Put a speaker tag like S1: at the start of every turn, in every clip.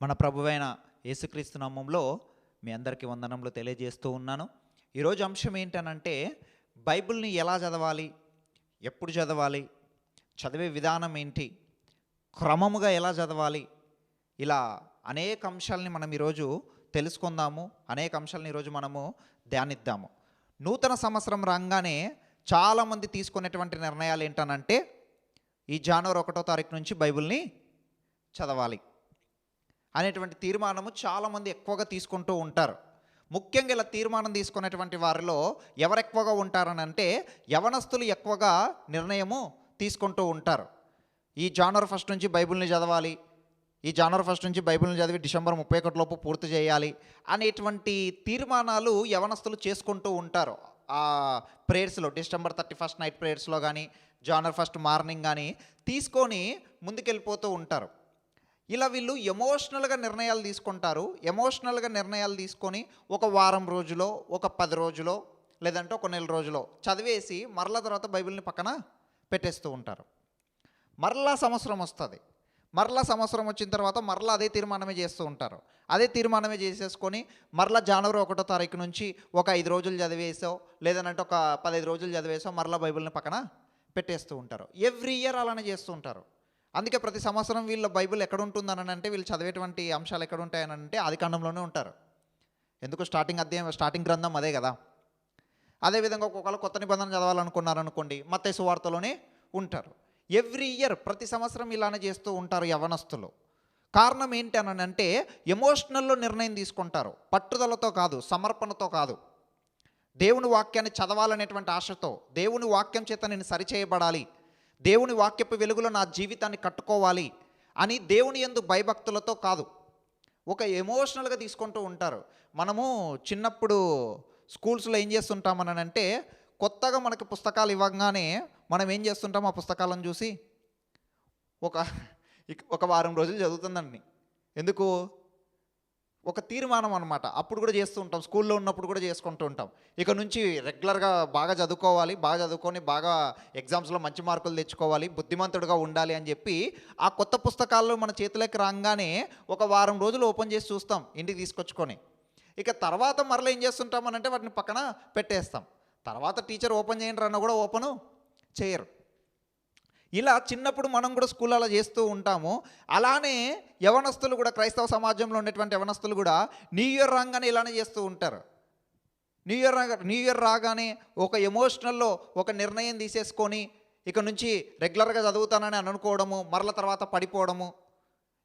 S1: మన ప్రభువైన యేసుక్రీస్తు నామములో మీ అందరికీ వందనములు తెలియజేస్తూ ఉన్నాను. ఈరోజు అంశం ఏంటనంటే బైబిల్ని ఎలా చదవాలి, ఎప్పుడు చదవాలి, చదివే విధానం ఏంటి, క్రమముగా ఎలా చదవాలి, ఇలా అనేక అంశాలని మనం ఈరోజు తెలుసుకుందాము. అనేక అంశాలను ఈరోజు మనము ధ్యానిద్దాము. నూతన సంవత్సరం రాగానే చాలామంది తీసుకునేటువంటి నిర్ణయాలు ఏంటనంటే ఈ జనవరి 1వ తారీఖు నుంచి బైబిల్ని చదవాలి అనేటువంటి తీర్మానము చాలామంది ఎక్కువగా తీసుకుంటూ ఉంటారు. ముఖ్యంగా ఇలా తీర్మానం తీసుకునేటువంటి వారిలో ఎవరు ఎక్కువగా ఉంటారని అంటే యవనస్తులు ఎక్కువగా నిర్ణయము తీసుకుంటూ ఉంటారు. ఈ జనవరి 1 నుంచి బైబిల్ని చదవాలి, ఈ జనవరి 1 నుంచి బైబిల్ని చదివి డిసెంబర్ 31 లోపు పూర్తి చేయాలి అనేటువంటి తీర్మానాలు యవనస్తులు చేసుకుంటూ ఉంటారు. ఆ ప్రేయర్స్లో డిసెంబర్ 31 నైట్ ప్రేయర్స్లో కానీ జనవరి 1 మార్నింగ్ కానీ తీసుకొని ముందుకెళ్ళిపోతూ ఉంటారు. ఇలా వీళ్ళు ఎమోషనల్గా నిర్ణయాలు తీసుకుంటారు. ఎమోషనల్గా నిర్ణయాలు తీసుకొని ఒక వారం రోజులో, ఒక 10 రోజులో, లేదంటే ఒక నెల రోజులో చదివేసి మరలా తర్వాత బైబిల్ని పక్కన పెట్టేస్తూ ఉంటారు. మరలా సంవత్సరం వస్తుంది. మరలా సంవత్సరం వచ్చిన తర్వాత మరలా అదే తీర్మానమే చేస్తూ ఉంటారు. అదే తీర్మానమే చేసేసుకొని మరలా జనవరి 1వ తారీఖు నుంచి ఒక 5 రోజులు చదివేసావు, లేదనంటే ఒక 15 రోజులు చదివేసావు, మరలా బైబిల్ని పక్కన పెట్టేస్తూ ఉంటారు. ఎవ్రీ ఇయర్ అలానే చేస్తూ ఉంటారు. అందుకే ప్రతి సంవత్సరం వీళ్ళ బైబిల్ ఎక్కడ ఉంటుందని అంటే వీళ్ళు చదివేటువంటి అంశాలు ఎక్కడ ఉంటాయని అంటే ఆదికాండంలోనే ఉంటారు. ఎందుకు స్టార్టింగ్ గ్రంథం అదే కదా. అదేవిధంగా ఒక్కొక్కరు కొత్త నిబంధన చదవాలనుకున్నారనుకోండి మత్తయి సువార్తలోనే ఉంటారు. ఎవ్రీ ఇయర్ ప్రతి సంవత్సరం ఇలానే చేస్తూ ఉంటారు యవనస్తులు. కారణం ఏంటి అని అంటే ఎమోషనల్లో నిర్ణయం తీసుకుంటారు. పట్టుదలతో కాదు, సమర్పణతో కాదు. దేవుని వాక్యాన్ని చదవాలనేటువంటి ఆశతో, దేవుని వాక్యం చేత నేను సరిచేయబడాలి, దేవుని వాక్యపు వెలుగులో నా జీవితాన్ని కట్టుకోవాలి అని దేవుని యందు భయభక్తులతో కాదు, ఒక ఎమోషనల్గా తీసుకుంటూ ఉంటారు. మనము చిన్నప్పుడు స్కూల్స్లో ఏం చేస్తుంటామని అంటే కొత్తగా మనకి పుస్తకాలు ఇవ్వగానే మనం ఏం చేస్తుంటాం, ఆ పుస్తకాలను చూసి ఒక వారం రోజులు చదువుతుందండి. ఎందుకు? ఒక తీర్మానం అనమాట. అప్పుడు కూడా చేస్తూ ఉంటాం, స్కూల్లో ఉన్నప్పుడు కూడా చేసుకుంటూ ఉంటాం. ఇక నుంచి రెగ్యులర్గా బాగా చదువుకోవాలి, బాగా చదువుకొని బాగా ఎగ్జామ్స్లో మంచి మార్కులు తెచ్చుకోవాలి, బుద్ధిమంతుడిగా ఉండాలి అని చెప్పి ఆ కొత్త పుస్తకాలు మన చేతిలోకి రాగానే ఒక వారం రోజులు ఓపెన్ చేసి చూస్తాం ఇంటికి తీసుకొచ్చుకొని. ఇక తర్వాత మరలా ఏం చేస్తుంటామనంటే వాటిని పక్కన పెట్టేస్తాం. తర్వాత టీచర్ ఓపెన్ చేయండి అన్న కూడా ఓపెను చేయరు. ఇలా చిన్నప్పుడు మనం కూడా స్కూల్ అలా చేస్తూ ఉంటాము. అలానే యవనస్తులు కూడా, క్రైస్తవ సమాజంలో ఉన్నటువంటి యవనస్తులు కూడా న్యూ ఇయర్ రాగానే ఇలానే చేస్తూ ఉంటారు. న్యూ ఇయర్ రాగానే ఒక ఎమోషనల్లో ఒక నిర్ణయం తీసేసుకొని ఇక నుంచి రెగ్యులర్గా చదువుతానని అనుకోవడము, మరల తర్వాత పడిపోవడము,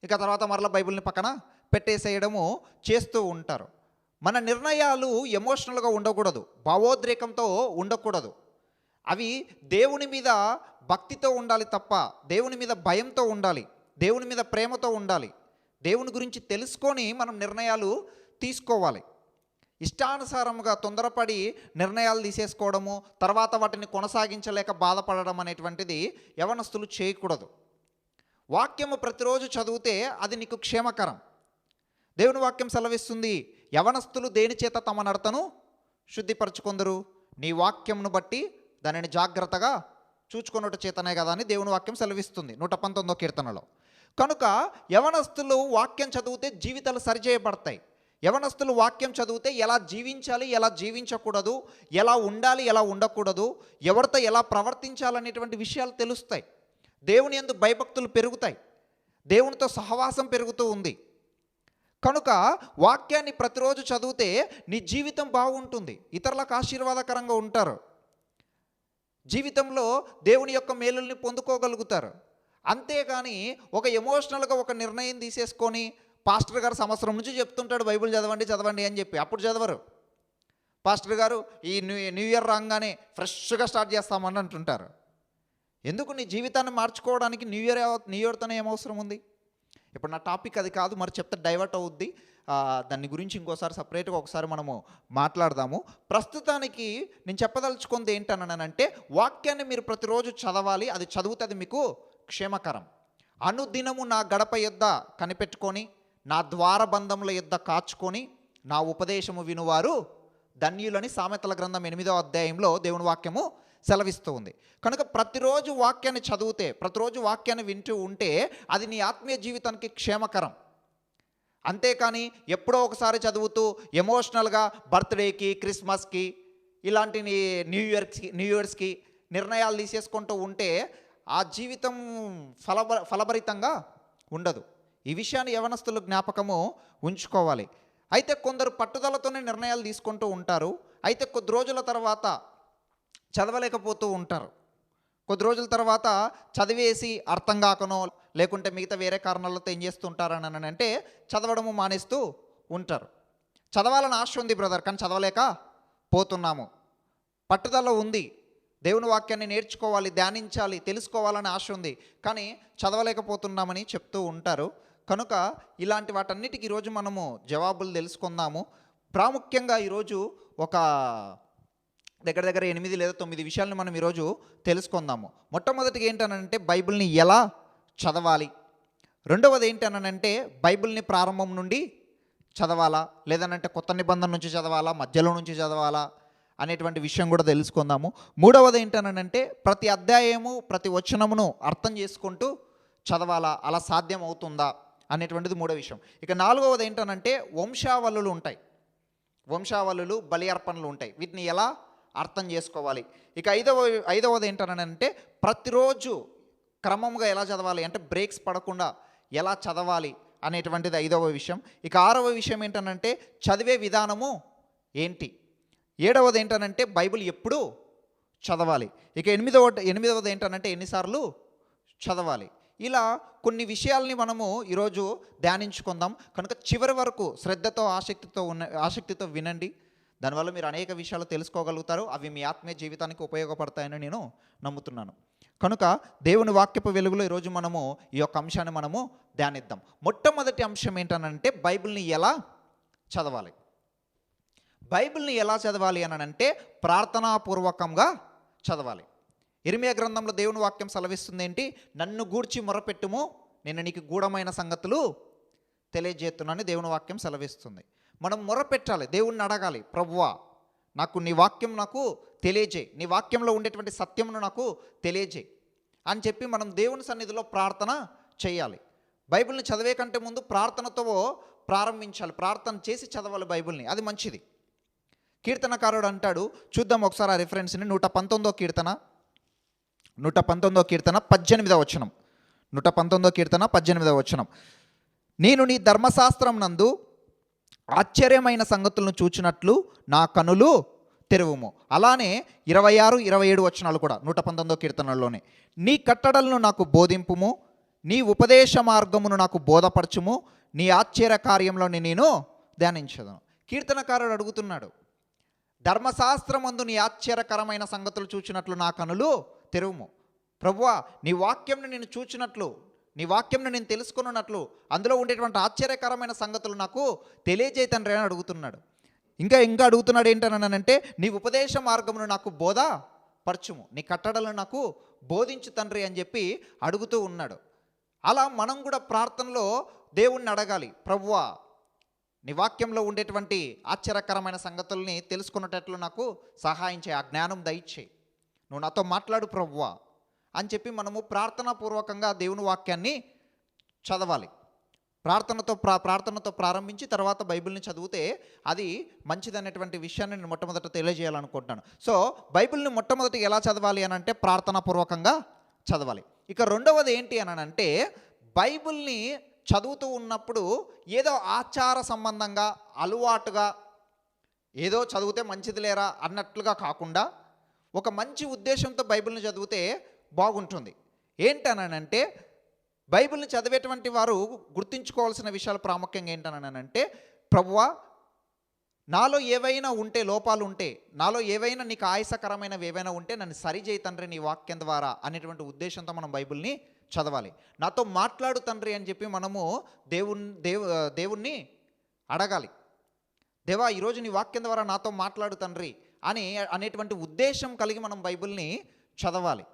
S1: ఇక తర్వాత మరల బైబిల్ని పక్కన పెట్టేసేయడము చేస్తూ ఉంటారు. మన నిర్ణయాలు ఎమోషనల్గా ఉండకూడదు, భావోద్రేకంతో ఉండకూడదు. అవి దేవుని మీద భక్తితో ఉండాలి తప్ప దేవుని మీద భయంతో ఉండాలి, దేవుని మీద ప్రేమతో ఉండాలి. దేవుని గురించి తెలుసుకొని మనం నిర్ణయాలు తీసుకోవాలి. ఇష్టానుసారముగా తొందరపడి నిర్ణయాలు తీసేసుకోవడము, తర్వాత వాటిని కొనసాగించలేక బాధపడడం అనేటువంటిది యవనస్తులు చేయకూడదు. వాక్యము ప్రతిరోజు చదివితే అది నీకు క్షేమకరం. దేవుని వాక్యం సెలవిస్తుంది, యవనస్తులు దేని చేత తమ నడతను శుద్ధిపరచుకొందరు, నీ వాక్యంను బట్టి దానిని జాగ్రత్తగా చూచుకున్నట చేతనే కదా అని దేవుని వాక్యం సెలవిస్తుంది 119వ కీర్తనలో. కనుక యవనస్తులు వాక్యం చదివితే జీవితాలు సరిచేయబడతాయి. యవనస్తులు వాక్యం చదివితే ఎలా జీవించాలి, ఎలా జీవించకూడదు, ఎలా ఉండాలి, ఎలా ఉండకూడదు, ఎవరితో ఎలా ప్రవర్తించాలనేటువంటి విషయాలు తెలుస్తాయి. దేవుని యందు భయభక్తులు పెరుగుతాయి, దేవునితో సహవాసం పెరుగుతూ ఉంది. కనుక వాక్యాన్ని ప్రతిరోజు చదివితే నీ జీవితం బాగుంటుంది, ఇతరులకు ఆశీర్వాదకరంగా ఉంటారు, జీవితంలో దేవుని యొక్క మేలుల్ని పొందుకోగలుగుతారు. అంతేగాని ఒక ఎమోషనల్గా ఒక నిర్ణయం తీసేసుకొని పాస్టర్ గారు సంవత్సరం నుంచి చెప్తుంటాడు బైబిల్ చదవండి అని చెప్పి, అప్పుడు చదవరు. పాస్టర్ గారు ఈ న్యూ ఇయర్ రాగానే ఫ్రెష్గా స్టార్ట్ చేస్తామని అంటుంటారు. ఎందుకు? నీ జీవితాన్ని మార్చుకోవడానికి న్యూ ఇయర్తోనే ఏమవసరం ఉంది? ఇప్పుడు నా టాపిక్ అది కాదు, మరి చెప్తే డైవర్ట్ అవుద్ది. దాని గురించి ఇంకోసారి సపరేట్గా ఒకసారి మనము మాట్లాడదాము. ప్రస్తుతానికి నేను చెప్పదలుచుకుంది ఏంటనంటే వాక్యాన్ని మీరు ప్రతిరోజు చదవాలి. అది చదివితే మీకు క్షేమకరం. అనుదినము నా గడప యొద్ద కనిపెట్టుకొని, నా ద్వారబంధముల యొద్ద కాచుకొని, నా ఉపదేశము వినువారు ధన్యులని సామెతల గ్రంథం 8వ అధ్యాయంలో దేవుని వాక్యము సెలవిస్తూ ఉంది. కనుక ప్రతిరోజు వాక్యాన్ని చదివితే, ప్రతిరోజు వాక్యాన్ని వింటూ ఉంటే అది నీ ఆత్మీయ జీవితానికి క్షేమకరం. అంతేకాని ఎప్పుడో ఒకసారి చదువుతూ ఎమోషనల్గా బర్త్డేకి, క్రిస్మస్కి, ఇలాంటి న్యూ ఇయర్స్కి నిర్ణయాలు తీసేసుకుంటూ ఉంటే ఆ జీవితం ఫలభరితంగా ఉండదు. ఈ విషయాన్ని యవనస్తులు జ్ఞాపకము ఉంచుకోవాలి. అయితే కొందరు పట్టుదలతోనే నిర్ణయాలు తీసుకుంటూ ఉంటారు. అయితే కొద్ది రోజుల తర్వాత చదవలేకపోతూ ఉంటారు. కొద్ది రోజుల తర్వాత చదివేసి అర్థం కాకనో లేకుంటే మిగతా వేరే కారణాలతో ఏం చేస్తుంటారని అంటే చదవడము మానేస్తూ ఉంటారు. చదవాలని ఆశ ఉంది బ్రదర్, కానీ చదవలేక పోతున్నాము. పట్టుదల ఉంది, దేవుని వాక్యాన్ని నేర్చుకోవాలి, ధ్యానించాలి, తెలుసుకోవాలని ఆశ ఉంది, కానీ చదవలేకపోతున్నామని చెప్తూ ఉంటారు. కనుక ఇలాంటి వాటన్నిటికీ ఈరోజు మనము జవాబులు తెలుసుకుందాము. ప్రాముఖ్యంగా ఈరోజు ఒక దగ్గర 8 లేదా 9 విషయాలను మనం ఈరోజు తెలుసుకుందాము. మొట్టమొదటిగా ఏంటనంటే బైబిల్ని ఎలా చదవాలి. రెండవది ఏంటనంటే బైబిల్ని ప్రారంభం నుండి చదవాలా, లేదనంటే కొత్త నిబంధన నుంచి చదవాలా, మధ్యలో నుంచి చదవాలా అనేటువంటి విషయం కూడా తెలుసుకుందాము. మూడవది ఏంటనంటే ప్రతి అధ్యాయము, ప్రతి వచనమును అర్థం చేసుకుంటూ చదవాలా, అలా సాధ్యం అవుతుందా అనేటువంటిది మూడో విషయం. ఇక నాలుగవది ఏంటనంటే వంశావళులు ఉంటాయి, వంశావళులు, బలి అర్పణలు ఉంటాయి. వీటిని ఎలా అర్థం చేసుకోవాలి. ఇక ఐదవది ఏంటనంటే ప్రతిరోజు క్రమంగా ఎలా చదవాలి, అంటే బ్రేక్స్ పడకుండా ఎలా చదవాలి అనేటువంటిది ఐదవ విషయం. ఇక ఆరవ విషయం ఏంటనంటే చదివే విధానము ఏంటి. ఏడవది ఏంటనంటే బైబిల్ ఎప్పుడు చదవాలి. ఇక ఎనిమిదవది ఏంటనంటే ఎన్నిసార్లు చదవాలి. ఇలా కొన్ని విషయాల్ని మనము ఈరోజు ధ్యానించుకుందాం. కనుక చివరి వరకు శ్రద్ధతో ఆసక్తితో వినండి. దానివల్ల మీరు అనేక విషయాలు తెలుసుకోగలుగుతారు. అవి మీ ఆత్మీయ జీవితానికి ఉపయోగపడతాయని నేను నమ్ముతున్నాను. కనుక దేవుని వాక్యపు వెలుగులో ఈరోజు మనము ఈ యొక్క అంశాన్ని మనము ధ్యానిద్దాం. మొట్టమొదటి అంశం ఏంటనంటే బైబిల్ని ఎలా చదవాలి. బైబిల్ని ఎలా చదవాలి అంటే ప్రార్థనాపూర్వకంగా చదవాలి. ఇర్మియా గ్రంథంలో దేవుని వాక్యం సెలవిస్తుంది ఏంటి, నన్ను గూర్చి మొరపెట్టుము, నేను నీకు గూఢమైన సంగతులు తెలియజేస్తున్నానని దేవుని వాక్యం సెలవిస్తుంది. మనం మొరపెట్టాలి, దేవుణ్ణి అడగాలి, ప్రభువా నాకు నీ వాక్యం నాకు తెలియజేయి, నీ వాక్యంలో ఉండేటువంటి సత్యమును నాకు తెలియజేయి అని చెప్పి మనం దేవుని సన్నిధిలో ప్రార్థన చేయాలి. బైబిల్ని చదివే కంటే ముందు ప్రార్థనతో ప్రారంభించాలి, ప్రార్థన చేసి చదవాలి బైబిల్ని, అది మంచిది. కీర్తనకారుడు అంటాడు, చూద్దాం ఒకసారి ఆ రిఫరెన్స్ని. 119వ కీర్తన 18వ వచనం. 119వ కీర్తన 18వ వచనం. నేను నీ ధర్మశాస్త్రం నందు ఆశ్చర్యమైన సంగతులను చూచినట్లు నా కనులు తెరువుము. అలానే 26, 27 వచనాలు కూడా 119వ కీర్తనలోనే. నీ కట్టడలను నాకు బోధింపుము, నీ ఉపదేశ మార్గమును నాకు బోధపరచుము, నీ ఆశ్చర్య కార్యంలో నేను ధ్యానించదను. కీర్తనకారుడు అడుగుతున్నాడు, ధర్మశాస్త్రమందు నీ ఆశ్చర్యకరమైన సంగతులు చూచినట్లు నా కనులు తెరువుము. ప్రభువా నీ వాక్యంను నేను చూచినట్లు, నీ వాక్యంను నేను తెలుసుకున్నట్లు, అందులో ఉండేటువంటి ఆశ్చర్యకరమైన సంగతులు నాకు తెలియజేయ తండ్రి అని అడుగుతున్నాడు. ఇంకా అడుగుతున్నాడు ఏంటనంటే నీ ఉపదేశ మార్గమును నాకు బోధపరచుము, నీ కట్టడలను నాకు బోధించు తండ్రి అని చెప్పి అడుగుతూ ఉన్నాడు. అలా మనం కూడా ప్రార్థనలో దేవుణ్ణి అడగాలి, ప్రభువా నీ వాక్యంలో ఉండేటువంటి ఆశ్చర్యకరమైన సంగతుల్ని తెలుసుకున్నట్లు నాకు సహాయం చేయి, ఆ జ్ఞానం దయచేయి, నువ్వు నాతో మాట్లాడు ప్రభువా అని చెప్పి మనము ప్రార్థనాపూర్వకంగా దేవుని వాక్యాన్ని చదవాలి. ప్రార్థనతో ప్రారంభించి తర్వాత బైబిల్ని చదివితే అది మంచిదనేటువంటి విషయాన్ని నేను మొట్టమొదట తెలియజేయాలనుకుంటున్నాను. సో బైబిల్ని మొట్టమొదటి ఎలా చదవాలి అని అంటే ప్రార్థనాపూర్వకంగా చదవాలి. ఇక రెండవది ఏంటి అని అంటే బైబిల్ని చదువుతూ ఉన్నప్పుడు ఏదో ఆచార సంబంధంగా అలవాటుగా ఏదో చదివితే మంచిది లేరా అన్నట్లుగా కాకుండా ఒక మంచి ఉద్దేశంతో బైబిల్ని చదివితే బాగుంటుంది. ఏంటనంటే బైబిల్ని చదివేటువంటి వారు గుర్తుంచుకోవాల్సిన విషయాలు ప్రాముఖ్యంగా ఏంటనంటే, ప్రభువా నాలో ఏవైనా ఉంటే, లోపాలు ఉంటే, నాలో ఏవైనా నీకు ఆయాసకరమైనవి ఏవైనా ఉంటే నన్ను సరిచేయి తండ్రి నీ వాక్యం ద్వారా అనేటువంటి ఉద్దేశంతో మనం బైబిల్ని చదవాలి. నాతో మాట్లాడు తండ్రి అని చెప్పి మనము దేవుణ్ణి అడగాలి. దేవా ఈరోజు నీ వాక్యం ద్వారా నాతో మాట్లాడు తండ్రి అనేటువంటి ఉద్దేశం కలిగి మనం బైబిల్ని చదవాలి.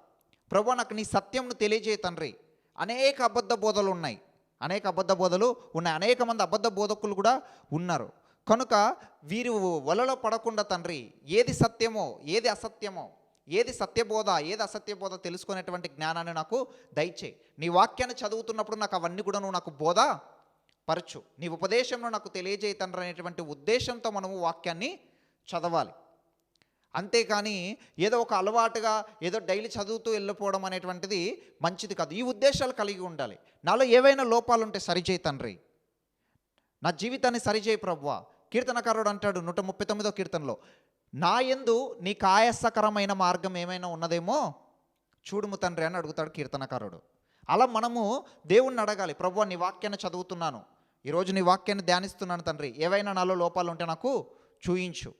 S1: ప్రభువా నాకు నీ సత్యంను తెలియజేయ తండ్రి. అనేక అబద్ధ బోధలు ఉన్నాయి, అనేక మంది అబద్ధ బోధకులు కూడా ఉన్నారు. కనుక వీరు వలలో పడకుండా తండ్రి ఏది సత్యమో ఏది అసత్యమో, ఏది సత్యబోధ ఏది అసత్యబోధ తెలుసుకునేటువంటి జ్ఞానాన్ని నాకు దయచేయి. నీ వాక్యాన్ని చదువుతున్నప్పుడు నాకు అవన్నీ కూడా నువ్వు నాకు బోధ పరచు, నీ ఉపదేశంలో నాకు తెలియజేయ తండ్రి అనేటువంటి ఉద్దేశంతో మనము వాక్యాన్ని చదవాలి. అంతేకాని ఏదో ఒక అలవాటుగా ఏదో డైలీ చదువుతూ వెళ్ళిపోవడం అనేటువంటిది మంచిది కాదు. ఈ ఉద్దేశాలు కలిగి ఉండాలి. నాలో ఏవైనా లోపాలు ఉంటే సరిచేయి తండ్రి, నా జీవితాన్ని సరిచేయి ప్రభువా. కీర్తనకారుడు అంటాడు 139వ కీర్తనలో, నా యందు నీకు ఆయాసకరమైన మార్గం ఏమైనా ఉన్నదేమో చూడుము తండ్రి అని అడుగుతాడు కీర్తనకారుడు. అలా మనము దేవుణ్ణి అడగాలి, ప్రభువా నీ వాక్యాన్ని చదువుతున్నాను, ఈరోజు నీ వాక్యాన్ని ధ్యానిస్తున్నాను తండ్రి, ఏవైనా నాలో లోపాలు ఉంటే నాకు చూయించు,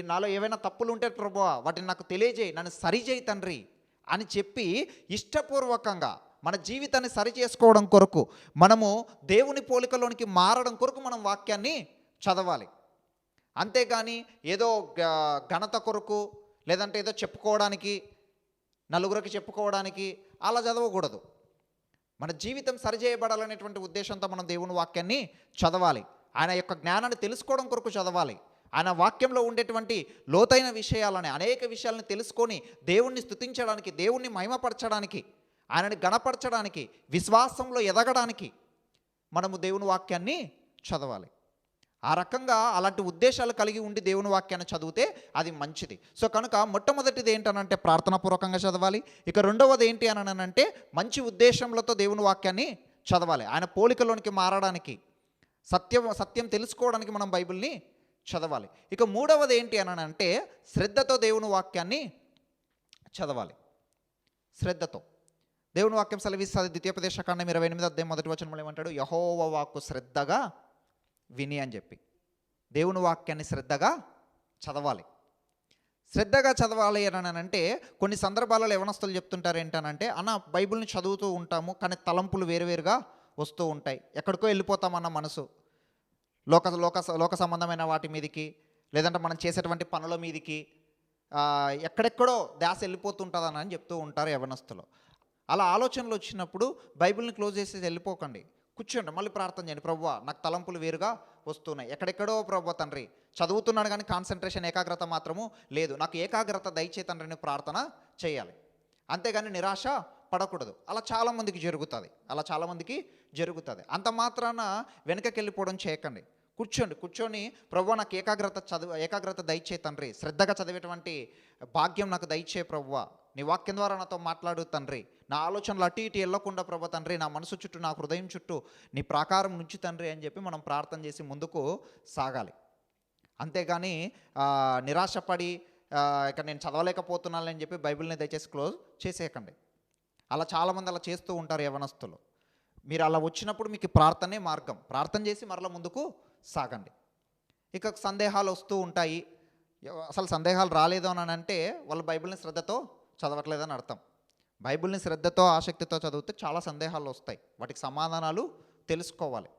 S1: నాలో ఏవైనా తప్పులు ఉంటే ప్రభువా వాటిని నాకు తెలియజేయి, నన్ను సరిచేయి తండ్రి అని చెప్పి ఇష్టపూర్వకంగా మన జీవితాన్ని సరి చేసుకోవడం కొరకు, మనము దేవుని పోలికలోనికి మారడం కొరకు మనం వాక్యాన్ని చదవాలి. అంతేగాని ఏదో ఘనత కొరకు, లేదంటే ఏదో చెప్పుకోవడానికి, నలుగురికి చెప్పుకోవడానికి అలా చదవకూడదు. మన జీవితం సరిచేయబడాలనేటువంటి ఉద్దేశంతో మనం దేవుని వాక్యాన్ని చదవాలి. ఆయన యొక్క జ్ఞానాన్ని తెలుసుకోవడం కొరకు చదవాలి. ఆయన వాక్యంలో ఉండేటువంటి లోతైన విషయాలని, అనేక విషయాలను తెలుసుకొని దేవుణ్ణి స్తుతించడానికి, దేవుణ్ణి మహిమపరచడానికి, ఆయనని గణపరచడానికి, విశ్వాసంలో ఎదగడానికి మనము దేవుని వాక్యాన్ని చదవాలి. ఆ రకంగా అలాంటి ఉద్దేశాలు కలిగి ఉండి దేవుని వాక్యాన్ని చదివితే అది మంచిది. సో కనుక మొట్టమొదటిది ఏంటనంటే ప్రార్థనాపూర్వకంగా చదవాలి. ఇక రెండవది ఏంటి అని అంటే మంచి ఉద్దేశంలతో దేవుని వాక్యాన్ని చదవాలి. ఆయన పోలికలోనికి మారడానికి, సత్యం తెలుసుకోవడానికి మనం బైబిల్ని చదవాలి. ఇక మూడవది ఏంటి అని అంటే శ్రద్ధతో దేవుని వాక్యాన్ని చదవాలి. శ్రద్ధతో దేవుని వాక్యం సెలవిస్తుంది. ద్వితీయోపదేశకాండం 28వ అధ్యాయం 1వ వచనంలో ఏమంటాడు, యెహోవా వాక్కు శ్రద్ధగా విని అని చెప్పి. దేవుని వాక్యాన్ని శ్రద్ధగా చదవాలి. శ్రద్ధగా చదవాలి అని అంటే కొన్ని సందర్భాలలో యవనస్తులు చెప్తుంటారు ఏంటనంటే, అన్న బైబిల్ని చదువుతూ ఉంటాము కానీ తలంపులు వేరువేరుగా వస్తూ ఉంటాయి, ఎక్కడికో వెళ్ళిపోతామన్న మనసు, లోక సంబంధమైన వాటి మీదకి, లేదంటే మనం చేసేటువంటి పనుల మీదకి, ఎక్కడెక్కడో ధ్యాస వెళ్ళిపోతుంటుందని అని చెప్తూ ఉంటారు యవనస్తులు. అలా ఆలోచనలు వచ్చినప్పుడు బైబిల్ని క్లోజ్ చేసి వెళ్ళిపోకండి, కూర్చోండి, మళ్ళీ ప్రార్థన చేయండి. ప్రభువా నాకు తలంపులు వేరుగా వస్తున్నాయి, ఎక్కడెక్కడో ప్రభువా తండ్రి చదువుతున్నాడు కానీ కాన్సన్ట్రేషన్, ఏకాగ్రత మాత్రము లేదు, నాకు ఏకాగ్రత దయచే తండ్రిని ప్రార్థన చేయాలి. అంతేగాని నిరాశ పడకూడదు. అలా చాలామందికి జరుగుతుంది. అంత మాత్రాన వెనకకి వెళ్ళిపోవడం చేయకండి. కూర్చొని ప్రభువా నాకు ఏకాగ్రత దయచే తండ్రి, శ్రద్ధగా చదివేటువంటి భాగ్యం నాకు దయచే ప్రభువా, నీ వాక్యం ద్వారా నాతో మాట్లాడు తండ్రి, నా ఆలోచనలు అటు ఇటు వెళ్ళకుండా ప్రభు తండ్రి, నా మనసు చుట్టూ, నా హృదయం చుట్టూ నీ ప్రాకారం నుంచి తండ్రి అని చెప్పి మనం ప్రార్థన చేసి ముందుకు సాగాలి. అంతేగాని నిరాశపడి ఇక నేను చదవలేకపోతున్నానని చెప్పి బైబిల్ని దయచేసి క్లోజ్ చేసేయకండి. అలా చాలామంది అలా చేస్తూ ఉంటారు యవనస్తులు. మీరు అలా వచ్చినప్పుడు మీకు ప్రార్థనే మార్గం, ప్రార్థన చేసి మరలా ముందుకు సాగండి. ఇక సందేహాలు వస్తూ ఉంటాయి. అసలు సందేహాలు రాలేదు అని అంటే వాళ్ళు బైబిల్ని శ్రద్ధతో చదవట్లేదని అర్థం. బైబిల్ని శ్రద్ధతో, ఆసక్తితో చదివితే చాలా సందేహాలు వస్తాయి, వాటికి సమాధానాలు తెలుసుకోవాలి.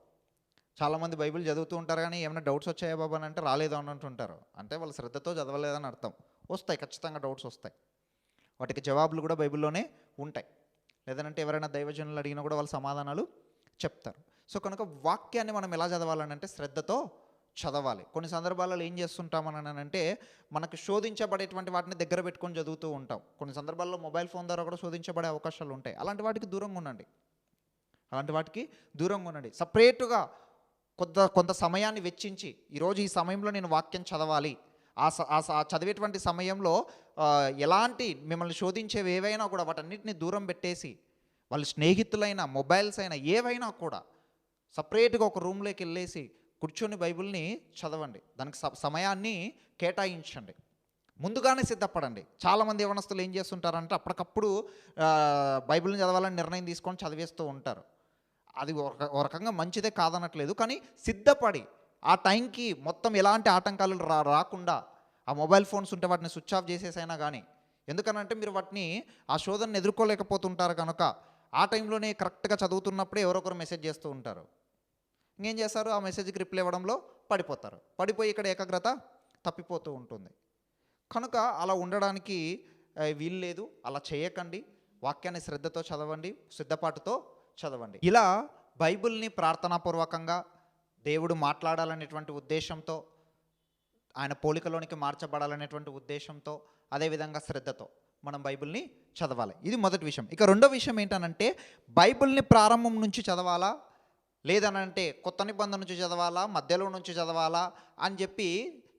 S1: చాలామంది బైబిల్ చదువుతూ ఉంటారు కానీ ఏమైనా డౌట్స్ వచ్చాయా బాబా అని అంటే రాలేదు అని అంటుంటారు, అంటే వాళ్ళు శ్రద్ధతో చదవలేదని అర్థం. వస్తాయి, ఖచ్చితంగా డౌట్స్ వస్తాయి, వాటికి జవాబులు కూడా బైబిల్లోనే ఉంటాయి. లేదంటే ఎవరైనా దైవజనులు అడిగినా కూడా వాళ్ళు సమాధానాలు చెప్తారు. సో కనుక వాక్యాన్ని మనం ఎలా చదవాలని అంటే శ్రద్ధతో చదవాలి. కొన్ని సందర్భాలలో ఏం చేస్తుంటామని అంటే మనకు శోధించబడేటువంటి వాటిని దగ్గర పెట్టుకొని చదువుతూ ఉంటాం. కొన్ని సందర్భాల్లో మొబైల్ ఫోన్ ద్వారా కూడా శోధించబడే అవకాశాలు ఉంటాయి. అలాంటి వాటికి దూరంగా ఉండండి. సపరేటుగా కొంత సమయాన్ని వెచ్చించి, ఈరోజు ఈ సమయంలో నేను వాక్యం చదవాలి, ఆ చదివేటువంటి సమయంలో ఎలాంటి మిమ్మల్ని శోధించేవి ఏవైనా కూడా వాటన్నిటిని దూరం పెట్టేసి, వాళ్ళ స్నేహితులైన, మొబైల్స్ అయినా ఏవైనా కూడా సపరేట్గా ఒక రూమ్లోకి వెళ్ళేసి కూర్చొని బైబిల్ని చదవండి. దానికి సమయాన్ని కేటాయించండి, ముందుగానే సిద్ధపడండి. చాలామంది యవనస్తులు ఏం చేస్తుంటారంటే అప్పటికప్పుడు బైబిల్ని చదవాలని నిర్ణయం తీసుకొని చదివేస్తూ ఉంటారు. అది ఒక రకంగా మంచిదే కాదనట్లేదు, కానీ సిద్ధపడి ఆ టైంకి మొత్తం ఎలాంటి ఆటంకాలు రాకుండా ఆ మొబైల్ ఫోన్స్ ఉంటే వాటిని స్విచ్ ఆఫ్ చేసేసైనా కానీ, ఎందుకనంటే మీరు వాటిని ఆ శోధనను ఎదుర్కోలేకపోతుంటారు కనుక ఆ టైంలోనే కరెక్ట్గా చదువుతున్నప్పుడే ఎవరొకరు మెసేజ్ చేస్తూ ఉంటారు. ఇంకేం చేస్తారు, ఆ మెసేజ్కి రిప్లై ఇవ్వడంలో పడిపోయి ఇక్కడ ఏకాగ్రత తప్పిపోతూ ఉంటుంది. కనుక అలా ఉండడానికి వీలు లేదు, అలా చేయకండి. వాక్యాన్ని శ్రద్ధతో చదవండి, సిద్ధపాటుతో చదవండి. ఇలా బైబిల్ని ప్రార్థనాపూర్వకంగా దేవుడు మాట్లాడాలనేటువంటి ఉద్దేశంతో, ఆయన పోలికలోనికి మార్చబడాలనేటువంటి ఉద్దేశంతో, అదేవిధంగా శ్రద్ధతో మనం బైబిల్ని చదవాలి. ఇది మొదటి విషయం. ఇక రెండో విషయం ఏంటనంటే బైబిల్ని ప్రారంభం నుంచి చదవాలా లేదనంటే కొత్త నిబంధన నుంచి చదవాలా, మధ్యలో నుంచి చదవాలా అని చెప్పి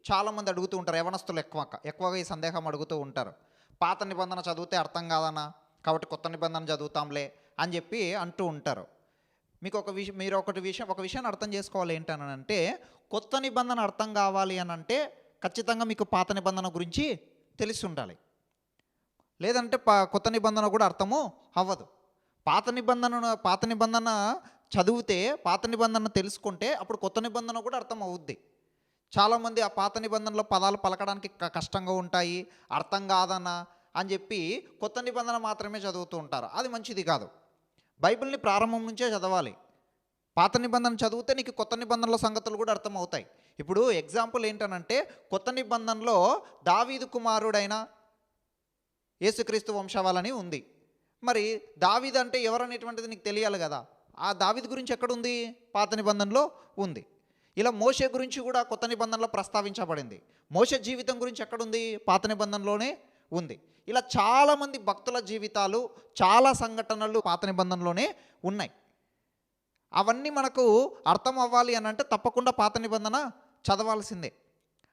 S1: చాలామంది అడుగుతూ ఉంటారు. యవనస్తులు ఎక్కువగా ఈ సందేహం అడుగుతూ ఉంటారు. పాత నిబంధన చదివితే అర్థం కాదన్నా, కాబట్టి కొత్త నిబంధన చదువుతాంలే అని చెప్పి అంటూ ఉంటారు. మీకు ఒక విషయాన్ని అర్థం చేసుకోవాలి. ఏంటనంటే కొత్త నిబంధన అర్థం కావాలి అని అంటే ఖచ్చితంగా మీకు పాత నిబంధన గురించి తెలిసి ఉండాలి. లేదంటే కొత్త నిబంధన కూడా అర్థము అవ్వదు. పాత నిబంధన చదివితే, పాత నిబంధన తెలుసుకుంటే అప్పుడు కొత్త నిబంధన కూడా అర్థం అవుద్ది. చాలామంది ఆ పాత నిబంధనలో పదాలు పలకడానికి కష్టంగా ఉంటాయి, అర్థం కాదన్నా అని చెప్పి కొత్త నిబంధన మాత్రమే చదువుతూ ఉంటారు. అది మంచిది కాదు. బైబిల్ని ప్రారంభం నుంచే చదవాలి. పాత నిబంధన చదివితే నీకు కొత్త నిబంధనల సంగతులు కూడా అర్థమవుతాయి. ఇప్పుడు ఎగ్జాంపుల్ ఏంటనంటే కొత్త నిబంధనలో దావీదు కుమారుడైన యేసుక్రీస్తు వంశవాళని ఉంది. మరి దావీదు అంటే ఎవరనేటువంటిది నీకు తెలియాలి కదా. ఆ దావీదు గురించి ఎక్కడుంది? పాత నిబంధనలో ఉంది. ఇలా మోషే గురించి కూడా కొత్త నిబంధనలో ప్రస్తావించబడింది. మోషే జీవితం గురించి ఎక్కడుంది? పాత నిబంధనలోనే ఉంది. ఇలా చాలామంది భక్తుల జీవితాలు, చాలా సంఘటనలు పాత నిబంధనలోనే ఉన్నాయి. అవన్నీ మనకు అర్థం అవ్వాలి అని అంటే తప్పకుండా పాత నిబంధన చదవాల్సిందే.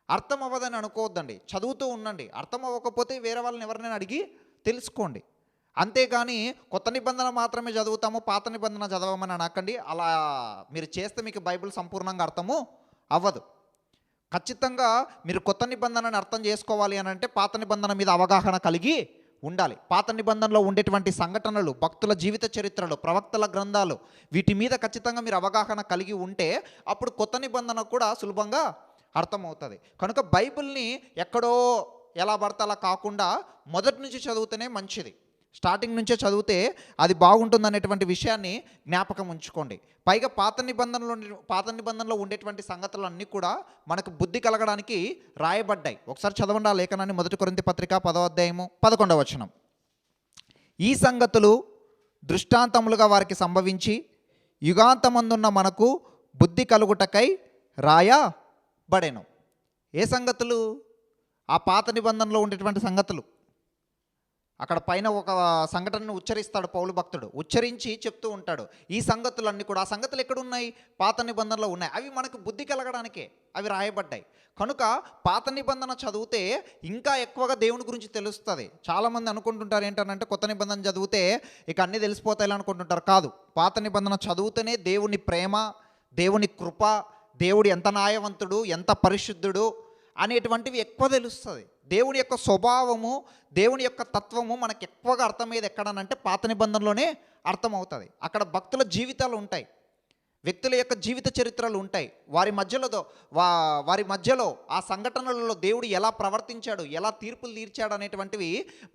S1: అర్థం అవ్వదని అనుకోవద్దండి, చదువుతూ ఉండండి. అర్థం అవ్వకపోతే వేరే వాళ్ళని ఎవరినైనా అడిగి తెలుసుకోండి. అంతేగాని కొత్త నిబంధన మాత్రమే చదువుతాము, పాత నిబంధన చదవమని అనకండి. అలా మీరు చేస్తే మీకు బైబిల్ సంపూర్ణంగా అర్థము అవ్వదు. ఖచ్చితంగా మీరు కొత్త నిబంధనని అర్థం చేసుకోవాలి అని అంటే పాత నిబంధన మీద అవగాహన కలిగి ఉండాలి. పాత నిబంధనలో ఉండేటువంటి సంఘటనలు, భక్తుల జీవిత చరిత్రలు, ప్రవక్తల గ్రంథాలు, వీటి మీద ఖచ్చితంగా మీరు అవగాహన కలిగి ఉంటే అప్పుడు కొత్త నిబంధన కూడా సులభంగా అర్థమవుతుంది. కనుక బైబిల్ని ఎక్కడో ఎలా పడితే అలా కాకుండా మొదటి నుంచి చదివితేనే మంచిది. స్టార్టింగ్ నుంచే చదివితే అది బాగుంటుందనేటువంటి విషయాన్ని జ్ఞాపకం ఉంచుకోండి. పైగా పాత నిబంధనలో ఉండేటువంటి సంగతులన్నీ కూడా మనకు బుద్ధి కలగడానికి రాయబడ్డాయి. ఒకసారి చదవండి ఆ లేఖనాన్ని. 1 కొరింథీ పత్రిక 10వ అధ్యాయము 11వ వచనం. ఈ సంగతులు దృష్టాంతములుగా వారికి సంభవించి యుగాంతమందున్న మనకు బుద్ధి కలుగుటకై రాయబడెను. ఏ సంగతులు? ఆ పాత నిబంధనలో ఉండేటువంటి సంగతులు. అక్కడ పైన ఒక సంఘటనను ఉచ్చరిస్తాడు పౌలు భక్తుడు. ఉచ్చరించి చెప్తూ ఉంటాడు ఈ సంగతులన్నీ కూడా. ఆ సంగతులు ఎక్కడున్నాయి? పాత నిబంధనలో ఉన్నాయి. అవి మనకు బుద్ధి కలగడానికే అవి రాయబడ్డాయి. కనుక పాత నిబంధన చదివితే ఇంకా ఎక్కువగా దేవుని గురించి తెలుస్తుంది. చాలామంది అనుకుంటుంటారు ఏంటంటే కొత్త నిబంధన చదివితే ఇక అన్నీ తెలిసిపోతాయి అనుకుంటుంటారు. కాదు, పాత నిబంధన చదివితేనే దేవుని ప్రేమ, దేవుని కృప, దేవుడు ఎంత న్యాయవంతుడు, ఎంత పరిశుద్ధుడు అనేటువంటివి ఎక్కువ తెలుస్తుంది. దేవుని యొక్క స్వభావము, దేవుని యొక్క తత్వము మనకు ఎక్కువగా అర్థమయ్యేది ఎక్కడనంటే పాత నిబంధనలోనే అర్థమవుతుంది. అక్కడ భక్తుల జీవితాలు ఉంటాయి, వ్యక్తుల యొక్క జీవిత చరిత్రలు ఉంటాయి. వారి మధ్యలో ఆ సంఘటనలలో దేవుడు ఎలా ప్రవర్తించాడు, ఎలా తీర్పులు తీర్చాడు అనేటువంటివి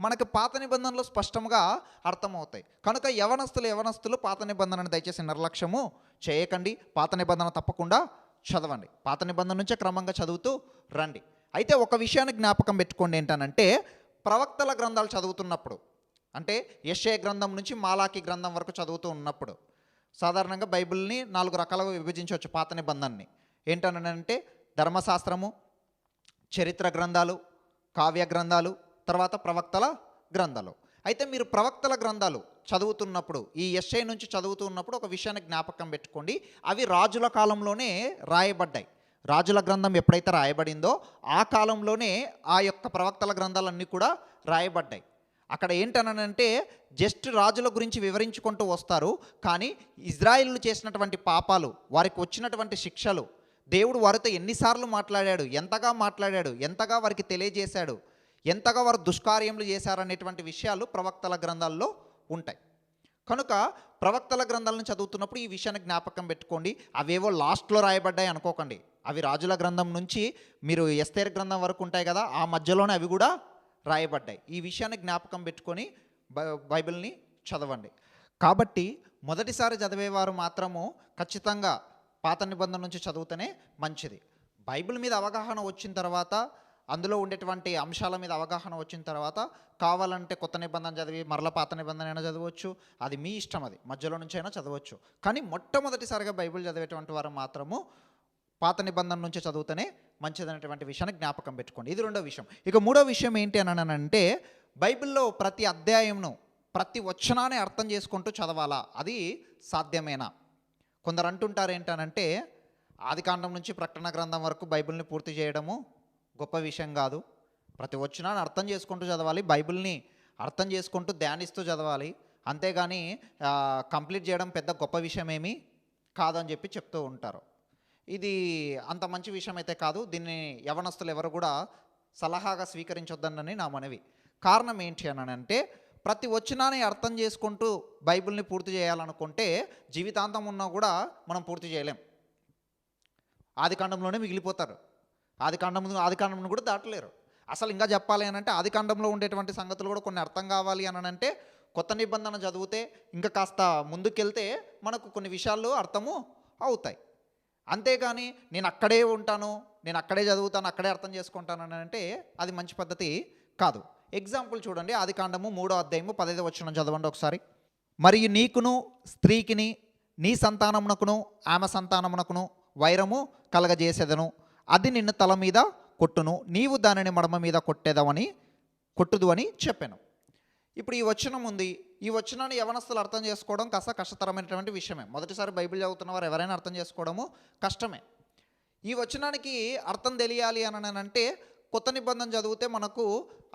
S1: మనకు పాత నిబంధనలో స్పష్టంగా అర్థమవుతాయి. కనుక యవనస్తులు పాత నిబంధనను దయచేసి నిర్లక్ష్యము చేయకండి. పాత నిబంధన తప్పకుండా చదవండి. పాత నిబంధన నుంచే క్రమంగా చదువుతూ రండి. అయితే ఒక విషయాన్ని జ్ఞాపకం పెట్టుకోండి. ఏంటనంటే ప్రవక్తల గ్రంథాలు చదువుతున్నప్పుడు, అంటే యెషయా గ్రంథం నుంచి మాలాకి గ్రంథం వరకు చదువుతూ ఉన్నప్పుడు సాధారణంగా బైబిల్ని 4 రకాలుగా విభజించవచ్చు. పాత నిబంధనని ఏంటనంటే ధర్మశాస్త్రము, చరిత్ర గ్రంథాలు, కావ్య గ్రంథాలు, తర్వాత ప్రవక్తల గ్రంథాలు. అయితే మీరు ప్రవక్తల గ్రంథాలు చదువుతున్నప్పుడు, ఈ యెషయా నుంచి చదువుతున్నప్పుడు ఒక విషయాన్ని జ్ఞాపకం పెట్టుకోండి. అవి రాజుల కాలంలోనే రాయబడ్డాయి. రాజుల గ్రంథం ఎప్పుడైతే రాయబడిందో ఆ కాలంలోనే ఆ యొక్క ప్రవక్తల గ్రంథాలన్నీ కూడా రాయబడ్డాయి. అక్కడ ఏంటనంటే జస్ట్ రాజుల గురించి వివరించుకుంటూ వస్తారు. కానీ ఇజ్రాయిలు చేసినటువంటి పాపాలు, వారికి వచ్చినటువంటి శిక్షలు, దేవుడు వారితో ఎన్నిసార్లు మాట్లాడాడు, ఎంతగా వారికి తెలియజేశాడు, ఎంతగా వారు దుష్కార్యములు చేశారనేటువంటి విషయాలు ప్రవక్తల గ్రంథాల్లో ఉంటాయి. కనుక ప్రవక్తల గ్రంథాలను చదువుతున్నప్పుడు ఈ విషయాన్ని జ్ఞాపకం పెట్టుకోండి. అవేవో లాస్ట్లో రాయబడ్డాయి అనుకోకండి. అవి రాజుల గ్రంథం నుంచి మీరు ఎస్తేర్ గ్రంథం వరకు ఉంటాయి కదా, ఆ మధ్యలోనే అవి కూడా రాయబడ్డాయి. ఈ విషయాన్ని జ్ఞాపకం పెట్టుకొని బైబిల్ని చదవండి. కాబట్టి మొదటిసారి చదివేవారు మాత్రము ఖచ్చితంగా పాత నిబంధన నుంచి చదివితేనే మంచిది. బైబిల్ మీద అవగాహన వచ్చిన తర్వాత, అందులో ఉండేటువంటి అంశాల మీద అవగాహన వచ్చిన తర్వాత కావాలంటే కొత్త నిబంధన చదివి మరలా పాత నిబంధన అయినా చదవచ్చు. అది మీ ఇష్టం, అది మధ్యలో నుంచి అయినా చదవచ్చు. కానీ మొట్టమొదటిసారిగా బైబిల్ చదివేటువంటి వారు మాత్రము పాత నిబంధన నుంచి చదివితేనే మంచిదనేటువంటి విషయాన్ని జ్ఞాపకం పెట్టుకోండి. ఇది రెండో విషయం. ఇక మూడో విషయం ఏంటి అని అంటే బైబిల్లో ప్రతి అధ్యాయంను, ప్రతి వచనాన్ని అర్థం చేసుకుంటూ చదవాలా? అది సాధ్యమేనా? కొందరు అంటుంటారు ఏంటనంటే ఆదికాండం నుంచి ప్రకటన గ్రంథం వరకు బైబిల్ని పూర్తి చేయడము గొప్ప విషయం కాదు, ప్రతి వచనాన్ని అర్థం చేసుకుంటూ చదవాలి, బైబిల్ని అర్థం చేసుకుంటూ ధ్యానిస్తూ చదవాలి, అంతేగాని కంప్లీట్ చేయడం పెద్ద గొప్ప విషయం ఏమీ కాదని చెప్పి చెప్తూ ఉంటారు. ఇది అంత మంచి విషయం అయితే కాదు. దీన్ని యవనస్తులు ఎవరు కూడా సలహాగా స్వీకరించొద్దనని నా మనవి. కారణం ఏంటి అని అంటే ప్రతి వచనాన్ని అర్థం చేసుకుంటూ బైబిల్ని పూర్తి చేయాలనుకుంటే జీవితాంతం ఉన్నా కూడా మనం పూర్తి చేయలేం. ఆదికాండంలోనే మిగిలిపోతారు. ఆదికాండం కూడా దాటలేరు. అసలు ఇంకా చెప్పాలి అని అంటే ఆదికాండంలో ఉండేటువంటి సంగతులు కూడా కొన్ని అర్థం కావాలి అని అంటే కొత్త నిబంధన చదివితే ఇంకా కాస్త ముందుకెళ్తే మనకు కొన్ని విషయాలు అర్థము అవుతాయి. అంతేగాని నేను అక్కడే ఉంటాను, నేను అక్కడే చదువుతాను, అక్కడే అర్థం చేసుకుంటాను అని అంటే అది మంచి పద్ధతి కాదు. ఎగ్జాంపుల్ చూడండి, ఆదికాండము 3వ అధ్యాయము 15వ వచనం చదవండి ఒకసారి. మరియు నీకును స్త్రీకిని నీ సంతానమునకును ఆమె సంతానమునకును వైరము కలగజేసేదను, అది నిన్ను తల మీద కొట్టును, నీవు దానిని మడమ మీద కొట్టుదు అని చెప్పాను. ఇప్పుడు ఈ వచనం ఉంది. ఈ వచనాన్ని యవనస్తులు అర్థం చేసుకోవడం కాస్త కష్టతరమైనటువంటి విషయమే. మొదటిసారి బైబిల్ చదువుతున్న వారు ఎవరైనా అర్థం చేసుకోవడము కష్టమే. ఈ వచనానికి అర్థం తెలియాలి అని అంటే కొత్త నిబంధన చదివితే మనకు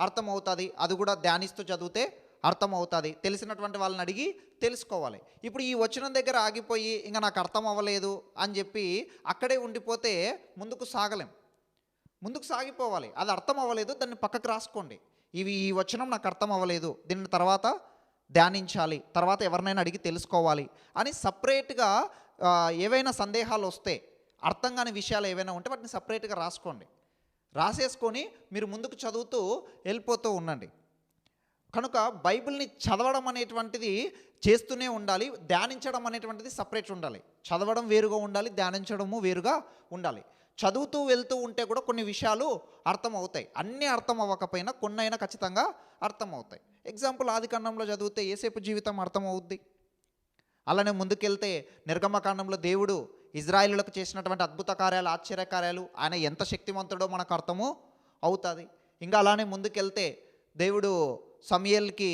S1: అర్థమవుతుంది, అది కూడా ధ్యానిస్తూ చదివితే అర్థమవుతుంది. తెలిసినటువంటి వాళ్ళని అడిగి తెలుసుకోవాలి. ఇప్పుడు ఈ వచనం దగ్గర ఆగిపోయి ఇంకా నాకు అర్థం అవ్వలేదు అని చెప్పి అక్కడే ఉండిపోతే ముందుకు సాగిపోవాలి. అది అర్థం అవ్వలేదు, దాన్ని పక్కకు రాసుకోండి. ఈ వచనం నాకు అర్థం అవ్వలేదు, దీన్ని తర్వాత ధ్యానించాలి, తర్వాత ఎవరినైనా అడిగి తెలుసుకోవాలి అని సపరేట్గా ఏవైనా సందేహాలు వస్తే, అర్థం కాని విషయాలు ఏవైనా ఉంటే వాటిని సపరేట్గా రాసేసుకొని మీరు ముందుకు చదువుతూ వెళ్ళిపోతూ ఉండండి. కనుక బైబిల్ని చదవడం అనేటువంటిది చేస్తూనే ఉండాలి, ధ్యానించడం అనేటువంటిది సపరేట్ ఉండాలి. చదవడం వేరుగా ఉండాలి, ధ్యానించడము వేరుగా ఉండాలి. చదువుతూ వెళ్తూ ఉంటే కూడా కొన్ని విషయాలు అర్థమవుతాయి. అన్నీ అర్థం అవ్వకపోయినా కొన్నైనా ఖచ్చితంగా అర్థమవుతాయి. ఎగ్జాంపుల్, ఆదికాండంలో చదివితే యేసేపు జీవితం అర్థమవుద్ది. అలానే ముందుకెళ్తే నిర్గమకాండంలో దేవుడు ఇజ్రాయేలులకు చేసినటువంటి అద్భుత కార్యాలు, ఆశ్చర్యకార్యాలు, ఆయన ఎంత శక్తివంతుడో మనకు అర్థము అవుతుంది. ఇంకా అలానే ముందుకెళ్తే దేవుడు సమూయేలుకి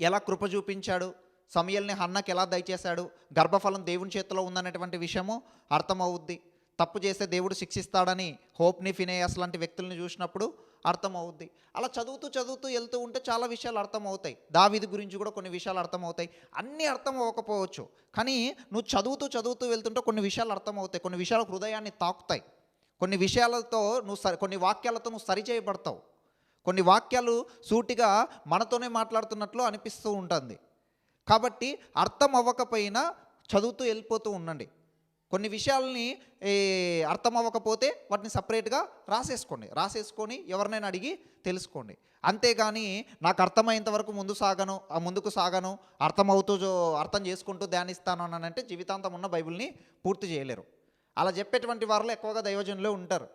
S1: ఎలా కృప చూపించాడు, సమూయేలుని హన్నకి ఎలా దయచేశాడు, గర్భఫలం దేవుని చేతిలో ఉందనేటువంటి విషయము అర్థమవుద్ది. తప్పు చేస్తే దేవుడు శిక్షిస్తాడని హోప్ని, ఫినేయాస్ లాంటి వ్యక్తుల్ని చూసినప్పుడు అర్థమవుద్ది. అలా చదువుతూ వెళ్తూ ఉంటే చాలా విషయాలు అర్థమవుతాయి. దావీదు గురించి కూడా కొన్ని విషయాలు అర్థమవుతాయి. అన్నీ అర్థం అవ్వకపోవచ్చు, కానీ నువ్వు చదువుతూ వెళ్తుంటే కొన్ని విషయాలు అర్థమవుతాయి, కొన్ని విషయాలు హృదయాన్ని తాకుతాయి, కొన్ని విషయాలతో కొన్ని వాక్యాలతో నువ్వు సరిచేయబడతావు. కొన్ని వాక్యాలు సూటిగా మనతోనే మాట్లాడుతున్నట్లు అనిపిస్తూ ఉంటుంది. కాబట్టి అర్థం అవ్వకపోయినా చదువుతూ వెళ్ళిపోతూ ఉండండి. కొన్ని విషయాలని అర్థం అవ్వకపోతే వాటిని సపరేట్గా రాసేసుకొని ఎవరినైనా అడిగి తెలుసుకోండి. అంతేగాని నాకు అర్థమయ్యేంత వరకు ముందుకు సాగను అర్థం చేసుకుంటూ ధ్యానిస్తాను అని అంటే జీవితాంతం ఉన్న బైబిల్ని పూర్తి చేయలేరు. అలా చెప్పేటువంటి వారిలో ఎక్కువగా దైవజనులే ఉంటారు.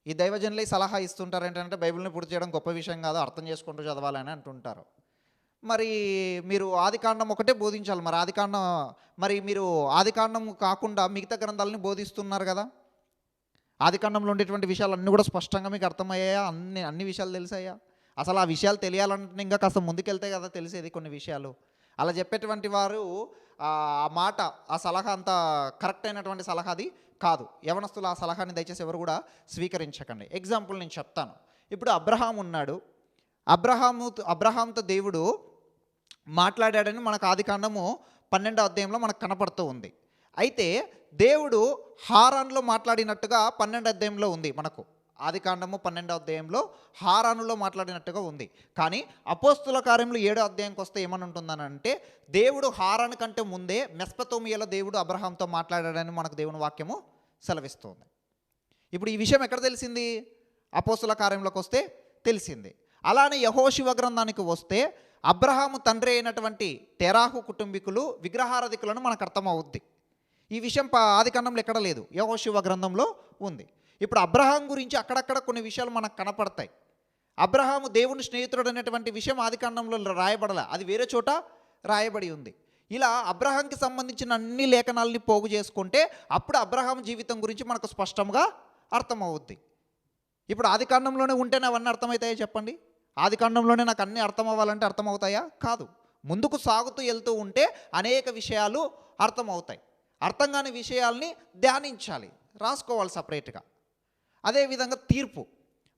S1: ఈ దైవజనులే సలహా ఇస్తుంటారు ఏంటంటే బైబిల్ని పూర్తి చేయడం గొప్ప విషయం కాదు, అర్థం చేసుకుంటూ చదవాలని అంటుంటారు. మరి మీరు ఆదికాండం ఒకటే బోధించాలి. మీరు ఆదికాండం కాకుండా మిగతా గ్రంథాలని బోధిస్తున్నారు కదా. ఆదికాండంలో ఉండేటువంటి విషయాలు అన్నీ కూడా స్పష్టంగా మీకు అర్థమయ్యాయా? అన్ని విషయాలు తెలిసాయా? అసలు ఆ విషయాలు తెలియాలంటే ఇంకా కాస్త ముందుకెళ్తే కదా తెలిసేది కొన్ని విషయాలు. అలా చెప్పేటువంటి వారు ఆ మాట, ఆ సలహా అంత కరెక్ట్ అయినటువంటి సలహా అది కాదు. యవనస్తులు ఆ సలహాని దయచేసి ఎవరు కూడా స్వీకరించకండి. ఎగ్జాంపుల్ నేను చెప్తాను. ఇప్పుడు అబ్రహాం ఉన్నాడు. అబ్రహాంతో దేవుడు మాట్లాడాడని మనకు ఆదికాండము 12వ అధ్యాయంలో మనకు కనపడుతూ ఉంది. అయితే దేవుడు హారాన్లో మాట్లాడినట్టుగా 12వ అధ్యాయంలో ఉంది. మనకు ఆదికాండము 12వ అధ్యాయంలో హారానులో మాట్లాడినట్టుగా ఉంది. కానీ అపోస్తుల కార్యములు 7వ అధ్యాయంకి వస్తే ఏమని ఉంటుందనంటే దేవుడు హారాను కంటే ముందే మెస్పతోమియాలో దేవుడు అబ్రహాంతో మాట్లాడాడని మనకు దేవుని వాక్యము సెలవిస్తుంది. ఇప్పుడు ఈ విషయం ఎక్కడ తెలిసింది? అపోస్తుల కార్యంలోకి వస్తే తెలిసింది. అలానే యెహోషువ గ్రంథానికి వస్తే అబ్రహాము తండ్రి అయినటువంటి తెరాహు కుటుంబీకులు విగ్రహారాధికులను మనకు అర్థమవుద్ది. ఈ విషయం ఆదికాండంలో ఎక్కడ లేదు, యెహోషువ గ్రంథంలో ఉంది. ఇప్పుడు అబ్రహాం గురించి అక్కడక్కడ కొన్ని విషయాలు మనకు కనపడతాయి. అబ్రహాము దేవుని స్నేహితుడు అనేటువంటి విషయం ఆదికాండంలో రాయబడలే, అది వేరే చోట రాయబడి ఉంది. ఇలా అబ్రహాంకి సంబంధించిన అన్ని లేఖనాలని పోగు చేసుకుంటే అప్పుడు అబ్రహాం జీవితం గురించి మనకు స్పష్టంగా అర్థమవుద్ది. ఇప్పుడు ఆదికాండంలోనే ఉంటేనే అవన్నీ అర్థమవుతాయో చెప్పండి? ఆదికాండంలోనే నాకు అన్నీ అర్థం అవ్వాలంటే అర్థమవుతాయా? కాదు. ముందుకు సాగుతూ వెళ్తూ ఉంటే అనేక విషయాలు అర్థమవుతాయి. అర్థం కాని విషయాల్ని ధ్యానించాలి, రాసుకోవాలి సపరేట్గా. అదేవిధంగా తీర్పు,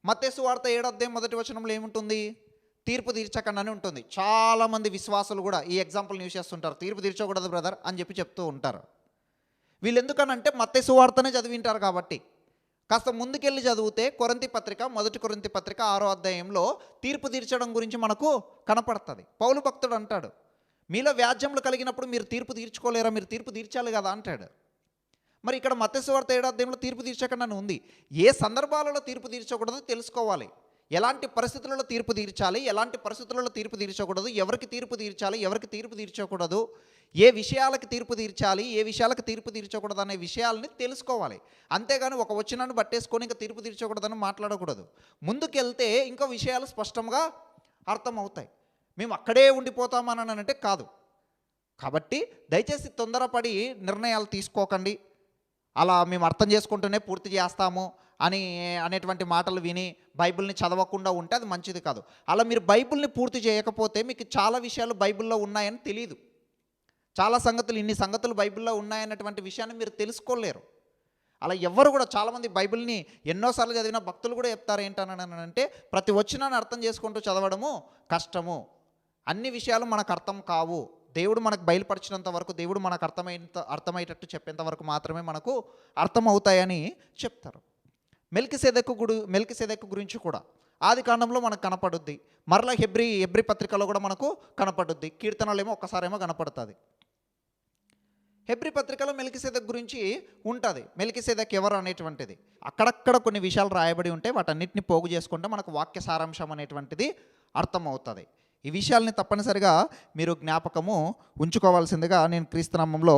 S1: మత్తయి సువార్త 7:1 ఏముంటుంది? తీర్పు తీర్చకండి అని ఉంటుంది. చాలామంది విశ్వాసులు కూడా ఈ ఎగ్జాంపుల్ యూజ్ చేస్తుంటారు, తీర్పు తీర్చకూడదు బ్రదర్ అని చెప్తూ ఉంటారు. వీళ్ళు ఎందుకనంటే మత్తయి సువార్తనే చదివింటారు కాబట్టి. కాస్త ముందుకెళ్ళి చదివితే మొదటి కొరింథీ పత్రిక 6వ అధ్యాయంలో తీర్పు తీర్చడం గురించి మనకు కనపడుతుంది. పౌలు భక్తుడు అంటాడు, మీలో వ్యాజ్యములు కలిగినప్పుడు మీరు తీర్పు తీర్చుకోలేరా, మీరు తీర్పు తీర్చాలి కదా అంటాడు. మరి ఇక్కడ మత్తయి సువార్త 7వ అధ్యాయంలో తీర్పు తీర్చకుండా ఉంది. ఏ సందర్భాలలో తీర్పు తీర్చకూడదో తెలుసుకోవాలి. ఎలాంటి పరిస్థితులలో తీర్పు తీర్చాలి, ఎలాంటి పరిస్థితులలో తీర్పు తీర్చకూడదు, ఎవరికి తీర్పు తీర్చాలి, ఎవరికి తీర్పు తీర్చకూడదు, ఏ విషయాలకి తీర్పు తీర్చాలి, ఏ విషయాలకు తీర్పు తీర్చకూడదు అనే విషయాలని తెలుసుకోవాలి. అంతేగాని ఒక వచనాన్ని పట్టేసుకొని ఇంకా తీర్పు తీర్చకూడదని మాట్లాడకూడదు. ముందుకెళ్తే ఇంకా విషయాలు స్పష్టంగా అర్థమవుతాయి. మేము అక్కడే ఉండిపోతామని అంటే కాదు. కాబట్టి దయచేసి తొందరపడి నిర్ణయాలు తీసుకోకండి. అలా మేము అర్థం చేసుకుంటూనే పూర్తి చేస్తాము అనేటువంటి మాటలు విని బైబిల్ని చదవకుండా ఉంటే అది మంచిది కాదు. అలా మీరు బైబిల్ని పూర్తి చేయకపోతే మీకు చాలా విషయాలు బైబిల్లో ఉన్నాయని తెలియదు. చాలా సంగతులు, ఇన్ని సంగతులు బైబిల్లో ఉన్నాయన్నటువంటి విషయాన్ని మీరు తెలుసుకోలేరు. అలా ఎవ్వరు కూడా, చాలామంది బైబిల్ని ఎన్నోసార్లు చదివిన భక్తులు కూడా చెప్తారు ఏంటనంటే, ప్రతి వచనాన్ని అర్థం చేసుకుంటూ చదవడము కష్టము, అన్ని విషయాలు మనకు అర్థం కావు, దేవుడు మనకు బయలుపరిచినంత వరకు, దేవుడు మనకు అర్థమయ్యేటట్టు చెప్పేంత వరకు మాత్రమే మనకు అర్థమవుతాయని చెప్తారు. మెల్కిసెదెకు గురించి కూడా ఆది కాండంలో మనకు కనపడుద్ది, మరలా హెబ్రీ పత్రికలో కూడా మనకు కనపడుద్ది, కీర్తనలేమో ఒక్కసారేమో కనపడుతుంది. హెబ్రీ పత్రికలో మెల్కిసెదెకు గురించి ఉంటుంది. మెల్కిసెదెకు ఎవరు అనేటువంటిది అక్కడక్కడ కొన్ని విషయాలు రాయబడి ఉంటే వాటన్నిటిని పోగు చేసుకుంటే మనకు వాక్య సారాంశం అనేటువంటిది అర్థమవుతుంది. ఈ విషయాల్ని తప్పనిసరిగా మీరు జ్ఞాపకము ఉంచుకోవాల్సిందిగా నేను క్రీస్తునామంలో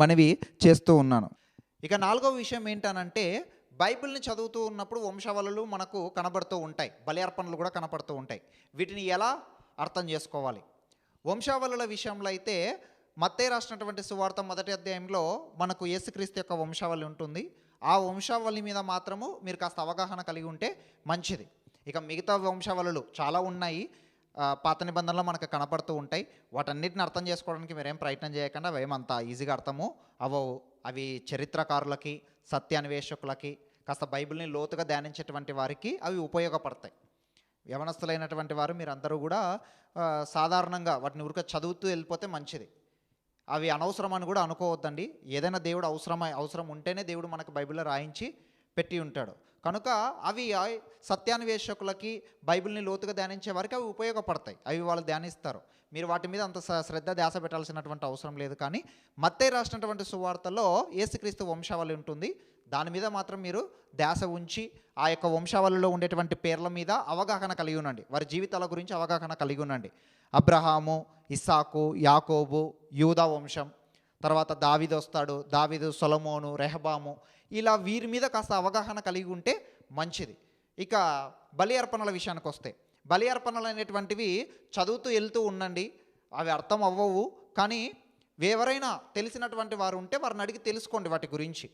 S1: మనవి చేస్తూ ఉన్నాను. ఇక 4వ విషయం ఏంటనంటే, బైబిల్ని చదువుతూ ఉన్నప్పుడు వంశావళులు మనకు కనబడుతూ ఉంటాయి, బలి అర్పణలు కూడా కనపడుతూ ఉంటాయి. వీటిని ఎలా అర్థం చేసుకోవాలి? వంశావళుల విషయంలో అయితే మత్తయి రాసినటువంటి సువార్త 1వ అధ్యాయంలో మనకు యేసుక్రీస్తు యొక్క వంశావళి ఉంటుంది. ఆ వంశావళి మీద మాత్రము మీరు కాస్త అవగాహన కలిగి ఉంటే మంచిది. ఇక మిగతా వంశావళులు చాలా ఉన్నాయి, పాత నిబంధనలో మనకు కనపడుతూ ఉంటాయి. వాటన్నిటిని అర్థం చేసుకోవడానికి మీరేం ప్రయత్నం చేయకుండా అవి ఏమంత ఈజీగా అర్థము అవ్వవు. అవి చరిత్రకారులకి, సత్యాన్వేషకులకి, కాస్త బైబిల్ని లోతుగా ధ్యానించేటువంటి వారికి అవి ఉపయోగపడతాయి. యవనస్తులైనటువంటి వారు మీరందరూ కూడా సాధారణంగా వాటిని ఊరికే చదువుతూ వెళ్ళిపోతే మంచిది. అవి అనవసరం అని కూడా అనుకోవద్దండి. ఏదైనా దేవుడు అవసరం ఉంటేనే దేవుడు మనకు బైబిల్లో రాయించి పెట్టి ఉంటాడు. కనుక అవి సత్యాన్వేషకులకి, బైబిల్ని లోతుగా ధ్యానించే వారికి అవి ఉపయోగపడతాయి. అవి వాళ్ళు ధ్యానిస్తారు. మీరు వాటి మీద అంత శ్రద్ధ ధ్యాస పెట్టాల్సినటువంటి అవసరం లేదు. కానీ మత్తయి రాసినటువంటి సువార్తలో యేసుక్రీస్తు వంశావళి ఉంటుంది. దాని మీద మాత్రం మీరు ధ్యాస ఉంచి ఆ యొక్క వంశావళిలో ఉండేటువంటి పేర్ల మీద అవగాహన కలిగి ఉండండి. వారి జీవితాల గురించి అవగాహన కలిగి ఉండండి. అబ్రహాము, ఇస్సాకు, యాకోబు, యూదా వంశం, తర్వాత దావీదు వస్తాడు, దావీదు, సొలొమోను, రెహబాము, ఇలా వీరి మీద కాస్త అవగాహన కలిగి ఉంటే మంచిది. ఇక బలి అర్పణల విషయానికి వస్తే, బలి అర్పణలు అనేటువంటివి చదువుతూ వెళ్తూ ఉండండి. అవి అర్థం అవ్వవు, కానీ ఎవరైనా తెలిసినటువంటి వారు ఉంటే వారిని అడిగి తెలుసుకోండి వాటి గురించి.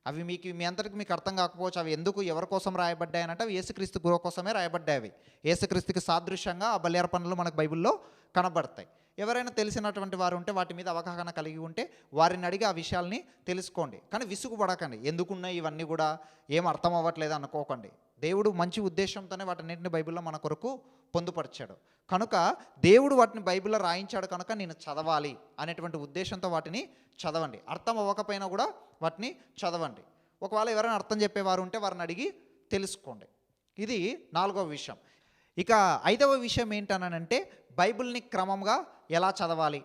S1: అవి మీ అంతటికి మీకు అర్థం కాకపోవచ్చు. అవి ఎందుకు, ఎవరి కోసం రాయబడ్డాయి అంటే అవి యేసుక్రీస్తు గురువు కోసమే రాయబడ్డాయి. అవి యేసుక్రీస్తుకి సాదృశ్యంగా ఆ బలి అర్పణలు మనకు బైబిల్లో కనబడతాయి. ఎవరైనా తెలిసినటువంటి వారు ఉంటే, వాటి మీద అవగాహన కలిగి ఉంటే వారిని అడిగి ఆ విషయాల్ని తెలుసుకోండి. కానీ విసుగుపడకండి, ఎందుకున్నాయి ఇవన్నీ కూడా, ఏం అర్థం అవ్వట్లేదు అనుకోకండి. దేవుడు మంచి ఉద్దేశంతోనే వాటన్నింటిని బైబిల్లో మన కొరకు పొందుపరిచాడు. కనుక దేవుడు వాటిని బైబిల్లో రాయించాడు కనుక నేను చదవాలి అనేటువంటి ఉద్దేశంతో వాటిని చదవండి. అర్థం అవ్వకపోయినా కూడా వాటిని చదవండి. ఒకవేళ ఎవరైనా అర్థం చెప్పేవారు ఉంటే వారిని అడిగి తెలుసుకోండి. ఇది 4వ విషయం. ఇక 5వ విషయం ఏంటనంటే, బైబిల్ని క్రమంగా ఎలా చదవాలి.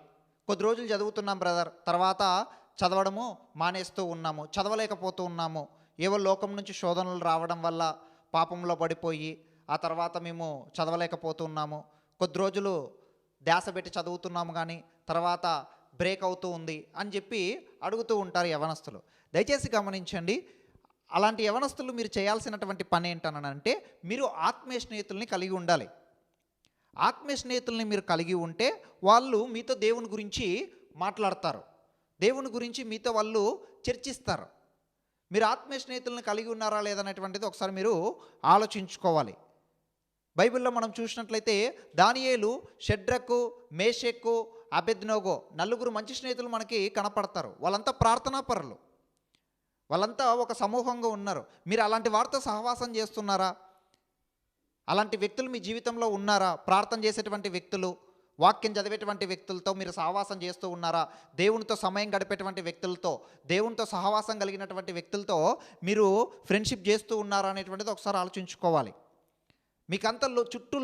S1: కొద్ది రోజులు చదువుతున్నాం బ్రదర్, తర్వాత చదవడము మానేస్తూ ఉన్నాము, చదవలేకపోతూ ఉన్నాము. ఏవో లోకం నుంచి శోధనలు రావడం వల్ల పాపంలో పడిపోయి ఆ తర్వాత మేము చదవలేకపోతున్నాము. కొద్ది రోజులు ధ్యాస పెట్టి చదువుతున్నాము కానీ తర్వాత బ్రేక్ అవుతూ ఉంది అని చెప్పి అడుగుతూ ఉంటారు యవనస్తులు. దయచేసి గమనించండి, అలాంటి యవనస్తులు మీరు చేయాల్సినటువంటి పని ఏంటనంటే, మీరు ఆత్మీయ స్నేహితుల్ని కలిగి ఉండాలి. ఆత్మీయ స్నేహితుల్ని మీరు కలిగి ఉంటే వాళ్ళు మీతో దేవుని గురించి మాట్లాడతారు, దేవుని గురించి మీతో వాళ్ళు చర్చిస్తారు. మీరు ఆత్మీయ స్నేహితులను కలిగి ఉన్నారా లేదనేటువంటిది ఒకసారి మీరు ఆలోచించుకోవాలి. బైబిల్లో మనం చూసినట్లయితే దానియేలు, షడ్రకు, మేషెక్కు, అబెద్నోగో నలుగురు మంచి స్నేహితులు మనకి కనపడతారు. వాళ్ళంతా ప్రార్థనాపరులు, వాళ్ళంతా ఒక సమూహంగా ఉన్నారు. మీరు అలాంటి వారితో సహవాసం చేస్తున్నారా? అలాంటి వ్యక్తులు మీ జీవితంలో ఉన్నారా? ప్రార్థన చేసేటువంటి వ్యక్తులు, వాక్యం చదివేటువంటి వ్యక్తులతో మీరు సహవాసం చేస్తూ ఉన్నారా? దేవునితో సమయం గడిపేటువంటి వ్యక్తులతో, దేవునితో సహవాసం కలిగినటువంటి వ్యక్తులతో మీరు ఫ్రెండ్షిప్ చేస్తూ ఉన్నారా అనేటువంటిది ఒకసారి ఆలోచించుకోవాలి. మీకంత చుట్టూ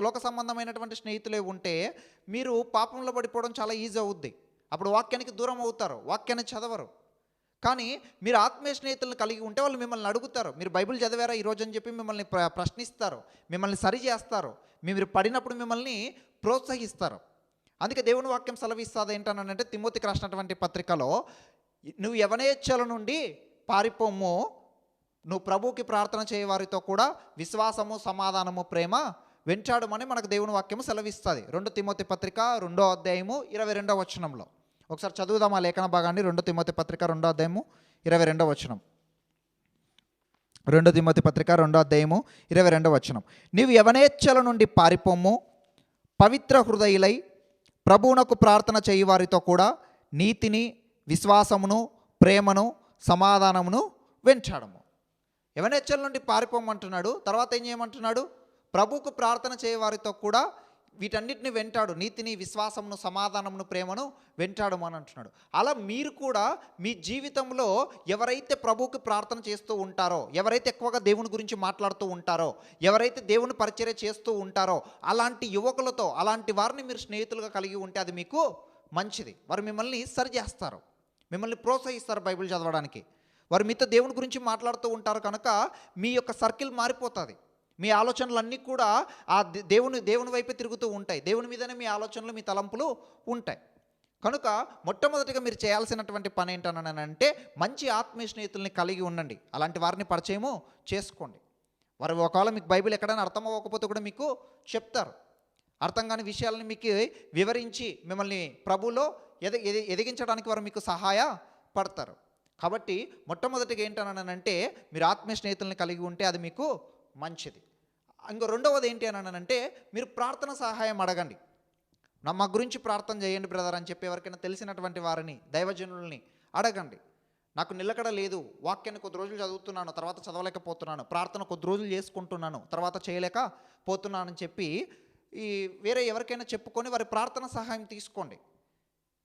S1: లోక సంబంధమైనటువంటి స్నేహితులే ఉంటే మీరు పాపంలో పడిపోవడం చాలా ఈజీ అవుద్ది. అప్పుడు వాక్యానికి దూరం అవుతారు, వాక్యాన్ని చదవరు. కానీ మీరు ఆత్మీయ స్నేహితులను కలిగి ఉంటే వాళ్ళు మిమ్మల్ని అడుగుతారు, మీరు బైబిల్ చదివారా ఈరోజు అని చెప్పి మిమ్మల్ని ప్రశ్నిస్తారు, మిమ్మల్ని సరి చేస్తారు, మీరు పడినప్పుడు మిమ్మల్ని ప్రోత్సహిస్తారు. అందుకే దేవుని వాక్యం సెలవిస్తుంది ఏంటనంటే, తిమోతికి రాసినటువంటి పత్రికలో, నువ్వు యవనేచ్ఛల నుండి పారిపోము, నువ్వు ప్రభువుకి ప్రార్థన చేయవారితో కూడా విశ్వాసము, సమాధానము, ప్రేమ వెంటాడమని మనకు దేవుని వాక్యము సెలవిస్తుంది. 2 తిమోతి పత్రిక 2వ అధ్యాయము 22వ వచనంలో ఒకసారి చదువుదాం ఆ లేఖన భాగాన్ని. 2 తిమోతి పత్రిక 2వ అధ్యాయము 22వ వచనం. 2 తిమోతి పత్రిక 2వ అధ్యాయము 22వ వచనం. నీవు యవనేచ్ఛల నుండి పారిపోము, పవిత్ర హృదయులై ప్రభువునకు ప్రార్థన చేయి వారితో కూడా నీతిని, విశ్వాసమును, ప్రేమను, సమాధానమును వెంటాడము. యవనేచ్ఛల నుండి పారిపోమంటున్నాడు. తర్వాత ఏం చేయమంటున్నాడు? ప్రభువుకు ప్రార్థన చేయవారితో కూడా వీటన్నిటిని వెంటాడు, నీతిని, విశ్వాసమును, సమాధానమును, ప్రేమను వెంటాడము అని అంటున్నాడు. అలా మీరు కూడా మీ జీవితంలో ఎవరైతే ప్రభువుకి ప్రార్థన చేస్తూ ఉంటారో, ఎవరైతే ఎక్కువగా దేవుని గురించి మాట్లాడుతూ ఉంటారో, ఎవరైతే దేవుని పరిచర్య చేస్తూ ఉంటారో, అలాంటి యువకులతో, అలాంటి వారిని మీరు స్నేహితులుగా కలిగి ఉంటే అది మీకు మంచిది. వారు మిమ్మల్ని సరి చేస్తారు, మిమ్మల్ని ప్రోత్సహిస్తారు బైబిల్ చదవడానికి. వారు మీతో దేవుని గురించి మాట్లాడుతూ ఉంటారు కనుక మీ యొక్క సర్కిల్ మారిపోతుంది. మీ ఆలోచనలన్నీ కూడా ఆ దేవుని వైపే తిరుగుతూ ఉంటాయి. దేవుని మీదనే మీ ఆలోచనలు, మీ తలంపులు ఉంటాయి. కనుక మొట్టమొదటిగా మీరు చేయాల్సినటువంటి పని ఏంటనంటే, మంచి ఆత్మీయ స్నేహితుల్ని కలిగి ఉండండి. అలాంటి వారిని పరిచయము చేసుకోండి. వారు ఒకవేళ మీకు బైబిల్ ఎక్కడైనా అర్థం అవ్వకపోతే కూడా మీకు చెప్తారు. అర్థం కాని విషయాలని మీకు వివరించి మిమ్మల్ని ప్రభువులో ఎదిగించడానికి వారు మీకు సహాయపడతారు. కాబట్టి మొట్టమొదటిగా ఏంటనంటే, మీరు ఆత్మీయ స్నేహితుల్ని కలిగి ఉంటే అది మీకు మంచిది. ఇంకో రెండవది ఏంటి అనంటే, మీరు ప్రార్థన సహాయం అడగండి. మా గురించి ప్రార్థన చేయండి బ్రదర్ అని చెప్పి ఎవరికైనా తెలిసినటువంటి వారిని, దైవజనుల్ని అడగండి. నాకు నిలకడ లేదు, వాక్యాన్ని కొద్ది రోజులు చదువుతున్నాను, తర్వాత చదవలేకపోతున్నాను, ప్రార్థన కొద్ది రోజులు చేసుకుంటున్నాను, తర్వాత చేయలేకపోతున్నాను అని చెప్పి వేరే ఎవరికైనా చెప్పుకొని వారి ప్రార్థన సహాయం తీసుకోండి.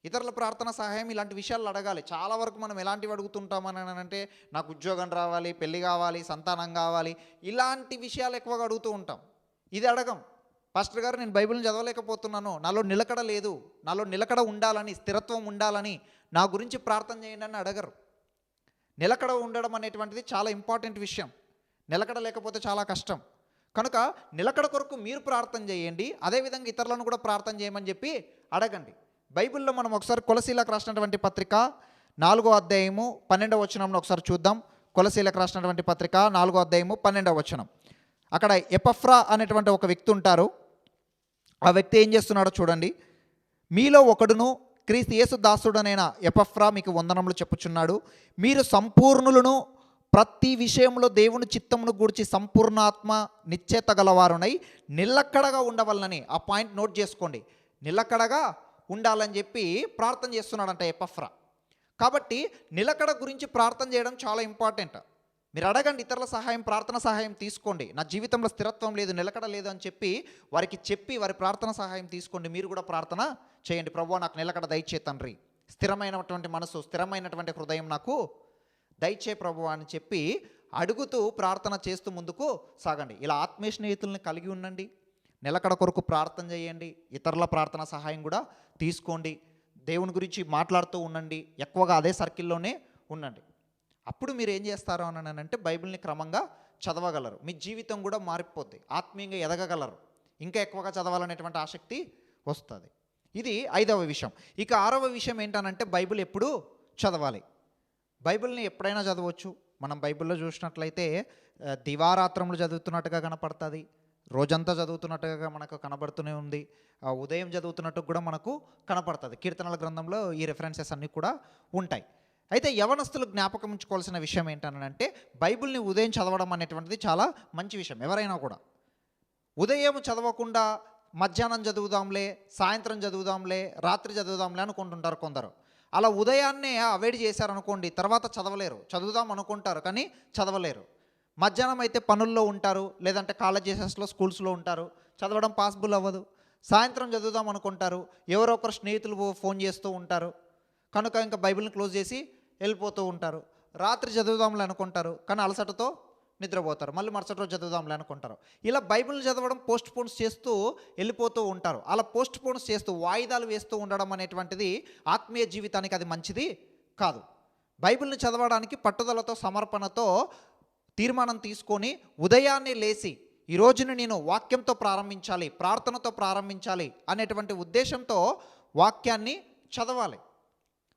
S1: ఇతరుల ప్రార్థన సహాయం ఇలాంటి విషయాలు అడగాలి. చాలా వరకు మనం ఎలాంటివి అడుగుతుంటామని అంటే, నాకు ఉద్యోగం రావాలి, పెళ్ళి కావాలి, సంతానం కావాలి, ఇలాంటి విషయాలు ఎక్కువగా అడుగుతూ ఉంటాం. ఇది అడగం. పాస్టర్ గారు, నేను బైబిల్ని చదవలేకపోతున్నాను, నాలో నిలకడ లేదు, నాలో నిలకడ ఉండాలని, స్థిరత్వం ఉండాలని, నా గురించి ప్రార్థన చేయండి అని అడగరు. నిలకడ ఉండడం అనేటువంటిది చాలా ఇంపార్టెంట్ విషయం. నిలకడ లేకపోతే చాలా కష్టం. కనుక నిలకడ కొరకు మీరు ప్రార్థన చేయండి, అదేవిధంగా ఇతరులను కూడా ప్రార్థన చేయమని చెప్పి అడగండి. బైబిల్లో మనం ఒకసారి కొలసీలకు రాసినటువంటి పత్రిక 4వ అధ్యాయము 12వ వచనంలో ఒకసారి చూద్దాం. కొలసీలకు రాసినటువంటి పత్రిక 4వ అధ్యాయము 12వ వచనం. అక్కడ ఎపఫ్రా అనేటువంటి ఒక వ్యక్తి ఉంటారు. ఆ వ్యక్తి ఏం చేస్తున్నాడో చూడండి. మీలో ఒకడును క్రీస్తు యేసు దాసుడనైన ఎపఫ్రా మీకు వందనములు చెప్పుచున్నాడు. మీరు సంపూర్ణులను, ప్రతి విషయంలో దేవుని చిత్తమును గూర్చి సంపూర్ణాత్మ నిశ్చయత గలవారునై నిలకడగా ఉండవలనని, ఆ పాయింట్ నోట్ చేసుకోండి, నిలకడగా ఉండాలని చెప్పి ప్రార్థన చేస్తున్నాడంట ఎపఫ్రా. కాబట్టి నిలకడ గురించి ప్రార్థన చేయడం చాలా ఇంపార్టెంట్. మీరు అడగండి, ఇతరుల సహాయం, ప్రార్థన సహాయం తీసుకోండి. నా జీవితంలో స్థిరత్వం లేదు, నిలకడ లేదు అని చెప్పి వారికి చెప్పి వారి ప్రార్థన సహాయం తీసుకోండి. మీరు కూడా ప్రార్థన చేయండి, ప్రభువా నాకు నిలకడ దయచే తండ్రి, స్థిరమైనటువంటి మనసు, స్థిరమైనటువంటి హృదయం నాకు దయచే ప్రభువా అని చెప్పి అడుగుతూ ప్రార్థన చేస్తూ ముందుకు సాగండి. ఇలా ఆత్మీయ స్నేహితుల్ని కలిగి ఉండండి, నిలకడ కొరకు ప్రార్థన చేయండి, ఇతరుల ప్రార్థన సహాయం కూడా తీసుకోండి, దేవుని గురించి మాట్లాడుతూ ఉండండి, ఎక్కువగా అదే సర్కిల్లోనే ఉండండి. అప్పుడు మీరు ఏం చేస్తారు అని అంటే, బైబిల్ని క్రమంగా చదవగలరు, మీ జీవితం కూడా మారిపోద్ది, ఆత్మీయంగా ఎదగగలరు, ఇంకా ఎక్కువగా చదవాలనేటువంటి ఆసక్తి వస్తుంది. ఇది 5వ విషయం. ఇక 6వ విషయం ఏంటనంటే, బైబిల్ ఎప్పుడు చదవాలి. బైబిల్ని ఎప్పుడైనా చదవచ్చు. మనం బైబిల్లో చూసినట్లయితే దివారాత్రములు చదువుతున్నట్టుగా కనపడుతుంది, రోజంతా చదువుతున్నట్టుగా మనకు కనబడుతూనే ఉంది, ఉదయం చదువుతున్నట్టు కూడా మనకు కనపడుతుంది. కీర్తనల గ్రంథంలో ఈ రెఫరెన్సెస్ అన్నీ కూడా ఉంటాయి. అయితే యవనస్తులు జ్ఞాపకం ఉంచుకోవాల్సిన విషయం ఏంటనంటే, బైబిల్ని ఉదయం చదవడం అనేటువంటిది చాలా మంచి విషయం. ఎవరైనా కూడా ఉదయం చదవకుండా మధ్యాహ్నం చదువుదాంలే, సాయంత్రం చదువుదాంలే, రాత్రి చదువుదాంలే అనుకుంటుంటారు కొందరు. అలా ఉదయాన్నే అవాయిడ్ చేశారనుకోండి, తర్వాత చదవలేరు. చదువుదాం అనుకుంటారు కానీ చదవలేరు. మధ్యాహ్నం అయితే పనుల్లో ఉంటారు, లేదంటే కాలేజెస్లో స్కూల్స్లో ఉంటారు, చదవడం పాసిబుల్ అవ్వదు. సాయంత్రం చదువుదాం అనుకుంటారు, ఎవరో ఒకరు స్నేహితులు ఫోన్ చేస్తూ ఉంటారు, కనుక ఇంకా బైబిల్ని క్లోజ్ చేసి వెళ్ళిపోతూ ఉంటారు. రాత్రి చదువుదాంలే అనుకుంటారు కానీ అలసటతో నిద్రపోతారు, మళ్ళీ మరుసటి రోజు చదువుదాంలే అనుకుంటారు. ఇలా బైబిల్ చదవడం పోస్ట్ పోన్స్ చేస్తూ వెళ్ళిపోతూ ఉంటారు. అలా పోస్ట్ పోన్స్ చేస్తూ వాయిదాలు వేస్తూ ఉండడం అనేటువంటిది ఆత్మీయ జీవితానికి అది మంచిది కాదు. బైబిల్ని చదవడానికి పట్టుదలతో, సమర్పణతో తీర్మానం తీసుకొని ఉదయాన్నే లేచి ఈ రోజుని నేను వాక్యంతో ప్రారంభించాలి, ప్రార్థనతో ప్రారంభించాలి అనేటువంటి ఉద్దేశంతో వాక్యాన్ని చదవాలి.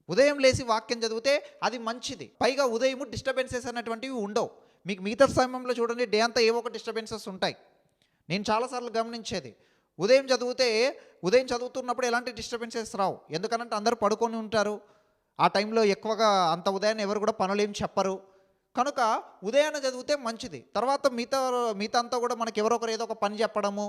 S1: ఉదయం లేచి వాక్యం చదివితే అది మంచిది. పైగా ఉదయం డిస్టర్బెన్సెస్ అనేటువంటివి ఉండవు. మీకు మిగతా సమయంలో చూడండి, డే అంతా ఏవో ఒక డిస్టర్బెన్సెస్ ఉంటాయి. నేను చాలాసార్లు గమనించేది, ఉదయం చదువుతున్నప్పుడు ఎలాంటి డిస్టర్బెన్సెస్ రావు. ఎందుకనంటే అందరూ పడుకొని ఉంటారు. ఆ టైంలో ఎక్కువగా అంత ఉదయాన్నే ఎవరు కూడా పనులు ఏం చెప్పరు. కనుక ఉదయాన్నే చదివితే మంచిది. తర్వాత మిగతా అంతా కూడా మనకి ఎవరో ఒకరు ఏదో ఒక పని చెప్పడము,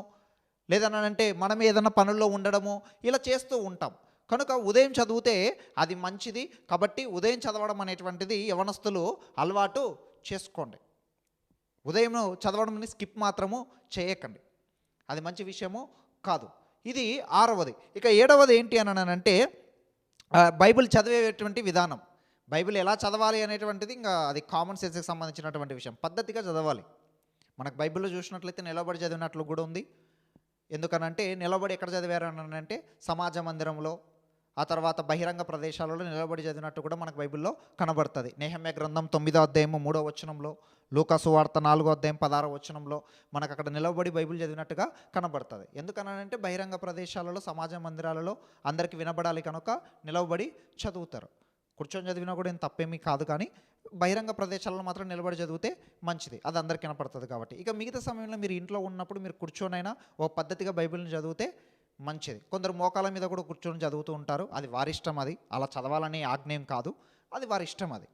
S1: లేదనంటే మనం ఏదైనా పనుల్లో ఉండడము, ఇలా చేస్తూ ఉంటాం. కనుక ఉదయం చదివితే అది మంచిది. కాబట్టి ఉదయం చదవడం అనేటువంటిది యవనస్తులు అలవాటు చేసుకోండి. ఉదయం చదవడంని స్కిప్ మాత్రము చేయకండి, అది మంచి విషయము కాదు. ఇది 6వది. ఇక 7వది ఏంటి అని అంటే బైబిల్ చదివేటువంటి విధానం. బైబిల్ ఎలా చదవాలి అనేటువంటిది ఇంకా అది కామన్ సెన్స్కి సంబంధించినటువంటి విషయం. పద్ధతిగా చదవాలి. మనకు బైబిల్లో చూసినట్లయితే నిలబడి చదివినట్లు కూడా ఉంది. ఎందుకనంటే నిలబడి ఎక్కడ చదివారు అని అంటే సమాజ మందిరంలో, ఆ తర్వాత బహిరంగ ప్రదేశాలలో నిలబడి చదివినట్టు కూడా మనకు బైబిల్లో కనబడుతుంది. నెహెమ్యా గ్రంథం 9వ అధ్యాయం 3వ వచనంలో, లూకా సువార్త 4వ అధ్యాయం 16వ వచనంలో మనకు అక్కడ నిలబడి బైబిల్ చదివినట్టుగా కనబడుతుంది. ఎందుకనంటే బహిరంగ ప్రదేశాలలో, సమాజ మందిరాలలో అందరికీ వినబడాలి కనుక నిలబడి చదువుతారు. కూర్చొని చదివినా కూడా ఏం తప్పేమీ కాదు, కానీ బహిరంగ ప్రదేశాలలో మాత్రం నిలబడి చదివితే మంచిది, అది అందరికీ కనపడుతుంది కాబట్టి. ఇక మిగతా సమయంలో మీరు ఇంట్లో ఉన్నప్పుడు మీరు కూర్చొనైనా ఓ పద్ధతిగా బైబిల్ని చదివితే మంచిది. కొందరు మోకాల మీద కూడా కూర్చొని చదువుతూ ఉంటారు, అది వారి ఇష్టం. అది అలా చదవాలని ఆజ్ఞేయం కాదు, అది వారి ఇష్టం. అది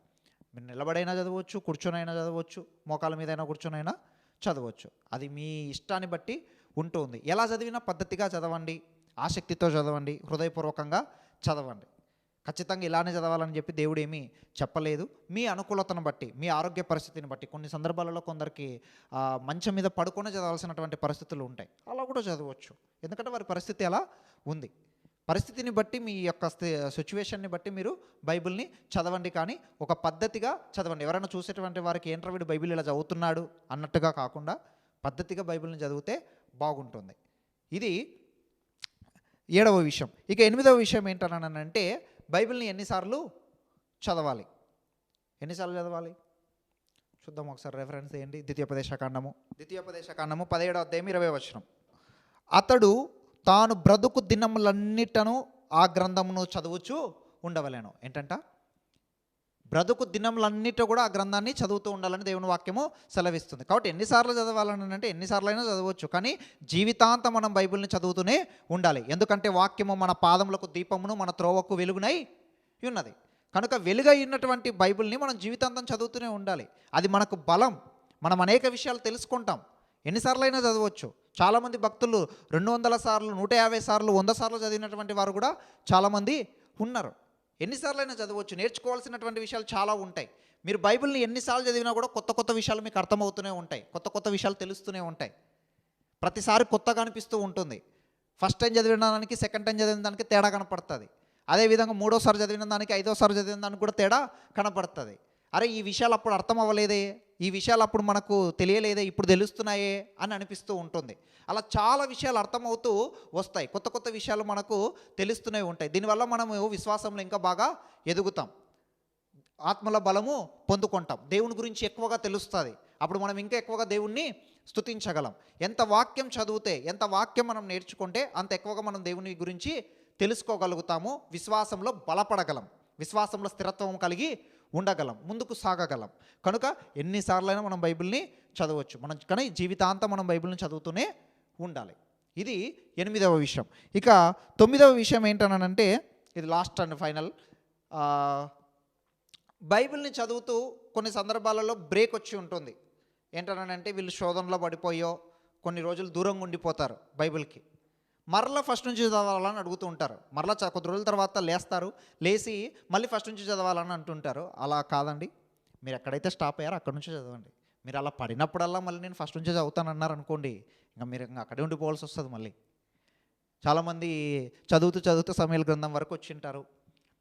S1: మీరు నిలబడైనా చదవచ్చు, కూర్చొనైనా చదవచ్చు, మోకాల మీద అయినా కూర్చొనైనా చదవచ్చు, అది మీ ఇష్టాన్ని బట్టి ఉంటుంది. ఎలా చదివినా పద్ధతిగా చదవండి, ఆసక్తితో చదవండి, హృదయపూర్వకంగా చదవండి. ఖచ్చితంగా ఇలానే చదవాలని చెప్పి దేవుడు ఏమీ చెప్పలేదు. మీ అనుకూలతను బట్టి, మీ ఆరోగ్య పరిస్థితిని బట్టి, కొన్ని సందర్భాలలో కొందరికి మంచం మీద పడుకొని చదవాల్సినటువంటి పరిస్థితులు ఉంటాయి, అలా కూడా చదవచ్చు. ఎందుకంటే వారి పరిస్థితి అలా ఉంది. పరిస్థితిని బట్టి, మీ యొక్క సిచ్యువేషన్ని బట్టి మీరు బైబిల్ని చదవండి, కానీ ఒక పద్ధతిగా చదవండి. ఎవరైనా చూసేటువంటి వారికి ఏంట్రా వీడు బైబిల్ ఇలా చదువుతున్నాడు అన్నట్టుగా కాకుండా పద్ధతిగా బైబిల్ని చదివితే బాగుంటుంది. ఇది 7వ విషయం. ఇక 8వ విషయం ఏంటనంటే బైబిల్ని ఎన్నిసార్లు చదవాలి. ఎన్నిసార్లు చదవాలి చూద్దాం ఒకసారి. రెఫరెన్స్ ఏంటి? ద్వితీయోపదేశకాండము 17వ అధ్యాయం 20వ వచనం. అతడు తాను బ్రతుకు దినములన్నిటను ఆ గ్రంథమును చదువుచూ ఉండవలేను. ఏంటంట? బ్రతుకు దినములన్నిట కూడా ఆ గ్రంథాన్ని చదువుతూ ఉండాలని దేవుని వాక్యము సెలవిస్తుంది. కాబట్టి ఎన్నిసార్లు చదవాలని అంటే ఎన్నిసార్లు అయినా చదవచ్చు, కానీ జీవితాంతం మనం బైబిల్ని చదువుతూనే ఉండాలి. ఎందుకంటే వాక్యము మన పాదములకు దీపమును, మన త్రోవకు వెలుగునై ఉన్నది. కనుక వెలుగై ఉన్నటువంటి బైబిల్ని మనం జీవితాంతం చదువుతూనే ఉండాలి. అది మనకు బలం. మనం అనేక విషయాలు తెలుసుకుంటాం. ఎన్నిసార్లు అయినా చదవచ్చు. చాలామంది భక్తులు 200 సార్లు, 150 సార్లు, 100 సార్లు చదివినటువంటి వారు కూడా చాలామంది ఉన్నారు. ఎన్నిసార్లు అయినా చదవచ్చు. నేర్చుకోవాల్సినటువంటి విషయాలు చాలా ఉంటాయి. మీరు బైబిల్ని ఎన్నిసార్లు చదివినా కూడా కొత్త కొత్త విషయాలు మీకు అర్థమవుతూనే ఉంటాయి, కొత్త కొత్త విషయాలు తెలుస్తూనే ఉంటాయి. ప్రతిసారి కొత్తగా అనిపిస్తూ ఉంటుంది. ఫస్ట్ టైం చదివిన దానికి, సెకండ్ టైం చదివిన దానికి తేడా కనపడుతుంది. అదేవిధంగా 3వసారి చదివిన దానికి, 5వసారి చదివిన దానికి కూడా తేడా కనపడుతుంది. అరే ఈ విషయాలు అప్పుడు అర్థం అవ్వలేదే, ఈ విషయాలు అప్పుడు మనకు తెలియలేదే, ఇప్పుడు తెలుస్తున్నాయే అని అనిపిస్తూ ఉంటుంది. అలా చాలా విషయాలు అర్థమవుతూ వస్తాయి, కొత్త కొత్త విషయాలు మనకు తెలుస్తూనే ఉంటాయి. దీనివల్ల మనము విశ్వాసంలో ఇంకా బాగా ఎదుగుతాం, ఆత్మల బలము పొందుకుంటాం, దేవుని గురించి ఎక్కువగా తెలుస్తుంది. అప్పుడు మనం ఇంకా ఎక్కువగా దేవుణ్ణి స్తుతించగలం. ఎంత వాక్యం చదివితే, ఎంత వాక్యం మనం నేర్చుకుంటే అంత ఎక్కువగా మనం దేవుని గురించి తెలుసుకోగలుగుతాము, విశ్వాసంలో బలపడగలం, విశ్వాసంలో స్థిరత్వం కలిగి ఉండగలం, ముందుకు సాగగలం. కనుక ఎన్నిసార్లైనా మనం బైబిల్ని చదవచ్చు. కానీ జీవితాంతం మనం బైబిల్ని చదువుతూనే ఉండాలి. ఇది 8వ విషయం. ఇక 9వ విషయం ఏంటనంటే, ఇది లాస్ట్ అండ్ ఫైనల్. బైబిల్ని చదువుతూ కొన్ని సందర్భాలలో బ్రేక్ వచ్చి ఉంటుంది. ఏంటనంటే వీళ్ళు శోధనలో పడిపోయో, కొన్ని రోజులు దూరంగా ఉండిపోతారు బైబిల్కి. మరలా ఫస్ట్ నుంచి చదవాలని అడుగుతూ ఉంటారు. మరలా కొద్ది రోజుల తర్వాత లేస్తారు, లేచి మళ్ళీ ఫస్ట్ నుంచి చదవాలని అంటుంటారు. అలా కాదండి. మీరు ఎక్కడైతే స్టాప్ అయ్యారో అక్కడి నుంచే చదవండి. మీరు అలా పడినప్పుడల్లా మళ్ళీ నేను ఫస్ట్ నుంచే చదువుతాను అన్నారు అనుకోండి, ఇంకా మీరు ఇంకా అక్కడే ఉండిపోవాల్సి వస్తుంది మళ్ళీ. చాలామంది చదువుతూ చదువుతూ సమయల గ్రంథం వరకు వచ్చింటారు.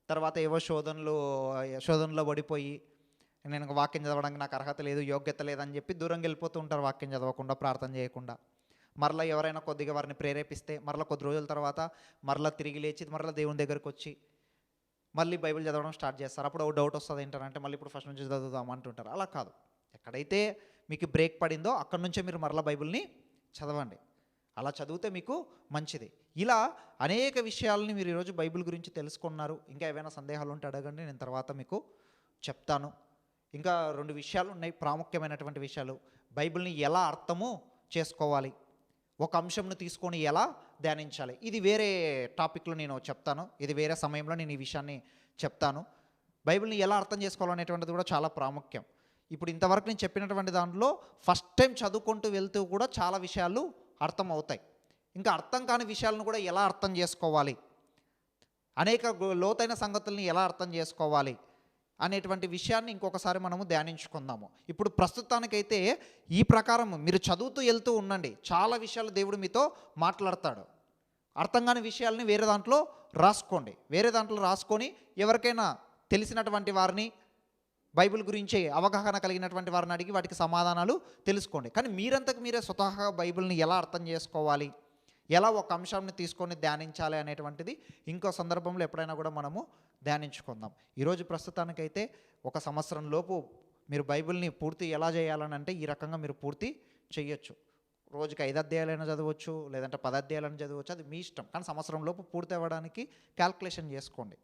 S1: తర్వాత ఏవో శోధనలో పడిపోయి నేను వాక్యం చదవడానికి నాకు అర్హత లేదు, యోగ్యత లేదని చెప్పి దూరంగా వెళ్ళిపోతూ ఉంటారు, వాక్యం చదవకుండా, ప్రార్థన చేయకుండా. మరలా ఎవరైనా కొద్దిగా వారిని ప్రేరేపిస్తే మరలా కొద్ది రోజుల తర్వాత మరలా తిరిగి లేచి మరలా దేవుని దగ్గరకు వచ్చి మళ్ళీ బైబిల్ చదవడం స్టార్ట్ చేస్తారు. అప్పుడు ఒక డౌట్ వస్తుంది, ఏంటంటే మళ్ళీ ఇప్పుడు ఫస్ట్ నుంచి చదువుదాం అంటుంటారు. అలా కాదు. ఎక్కడైతే మీకు బ్రేక్ పడిందో అక్కడి నుంచే మీరు మరలా బైబిల్ని చదవండి. అలా చదివితే మీకు మంచిది. ఇలా అనేక విషయాలని మీరు ఈరోజు బైబిల్ గురించి తెలుసుకున్నారు. ఇంకా ఏవైనా సందేహాలు ఉంటే అడగండి, నేను తర్వాత మీకు చెప్తాను. ఇంకా 2 విషయాలు ఉన్నాయి, ప్రాముఖ్యమైనటువంటి విషయాలు. బైబిల్ని ఎలా అర్థము చేసుకోవాలి, ఒక అంశంను తీసుకొని ఎలా ధ్యానించాలి. ఇది వేరే టాపిక్లో నేను చెప్తాను, ఇది వేరే సమయంలో నేను ఈ విషయాన్ని చెప్తాను. బైబిల్ని ఎలా అర్థం చేసుకోవాలనేటువంటిది కూడా చాలా ప్రాముఖ్యం. ఇప్పుడు ఇంతవరకు నేను చెప్పినటువంటి దాంట్లో ఫస్ట్ టైం చదువుకుంటూ వెళ్తూ కూడా చాలా విషయాలు అర్థం అవుతాయి. ఇంకా అర్థం కాని విషయాలను కూడా ఎలా అర్థం చేసుకోవాలి, అనేక లోతైన సంగతుల్ని ఎలా అర్థం చేసుకోవాలి అనేటువంటి విషయాన్ని ఇంకొకసారి మనము ధ్యానించుకుందాము. ఇప్పుడు ప్రస్తుతానికైతే ఈ ప్రకారం మీరు చదువుతూ వెళ్తూ ఉండండి. చాలా విషయాలు దేవుడు మీతో మాట్లాడతాడు. అర్థం కాని విషయాలని వేరే దాంట్లో రాసుకోండి. వేరే దాంట్లో రాసుకొని ఎవరికైనా తెలిసినటువంటి వారిని, బైబిల్ గురించి అవగాహన కలిగినటువంటి వారిని అడిగి వాటికి సమాధానాలు తెలుసుకోండి. కానీ మీరంతకు మీరే స్వతహాగా బైబిల్ని ఎలా అర్థం చేసుకోవాలి, ఎలా ఒక అంశాన్ని తీసుకొని ధ్యానించాలి అనేటువంటిది ఇంకో సందర్భంలో ఎప్పుడైనా కూడా మనము ధ్యానించుకుందాం. ఈరోజు ప్రస్తుతానికైతే 1 సంవత్సరం లోపు మీరు బైబిల్ని పూర్తి ఎలా చేయాలని అంటే ఈ రకంగా మీరు పూర్తి చేయొచ్చు. రోజుకి 5 అధ్యాయాలైనా చదవచ్చు, లేదంటే 10 అధ్యాయాలైనా చదవచ్చు, అది మీ ఇష్టం. కానీ సంవత్సరం లోపు పూర్తి అవ్వడానికి క్యాల్కులేషన్ చేసుకోండి.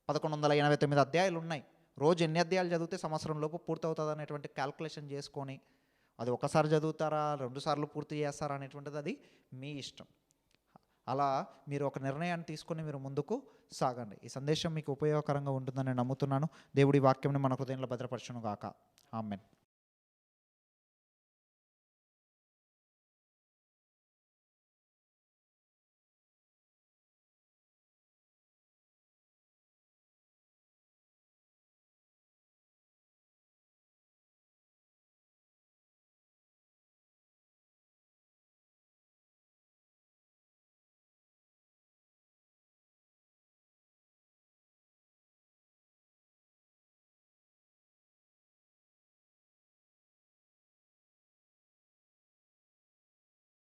S1: 1189 అధ్యాయాలు ఉన్నాయి. రోజు ఎన్ని అధ్యాయాలు చదివితే సంవత్సరం లోపు పూర్తి అవుతుంది అనేటువంటి క్యాల్కులేషన్ చేసుకొని అది ఒకసారి చదువుతారా, 2 సార్లు పూర్తి చేస్తారా అనేటువంటిది అది మీ ఇష్టం. అలా మీరు ఒక నిర్ణయాన్ని తీసుకొని మీరు ముందుకు సాగండి. ఈ సందేశం మీకు ఉపయోగకరంగా ఉంటుందని నేను నమ్ముతున్నాను. దేవుడి వాక్యంని మన హృదయంలో భద్రపరచును గాక. ఆమేన్.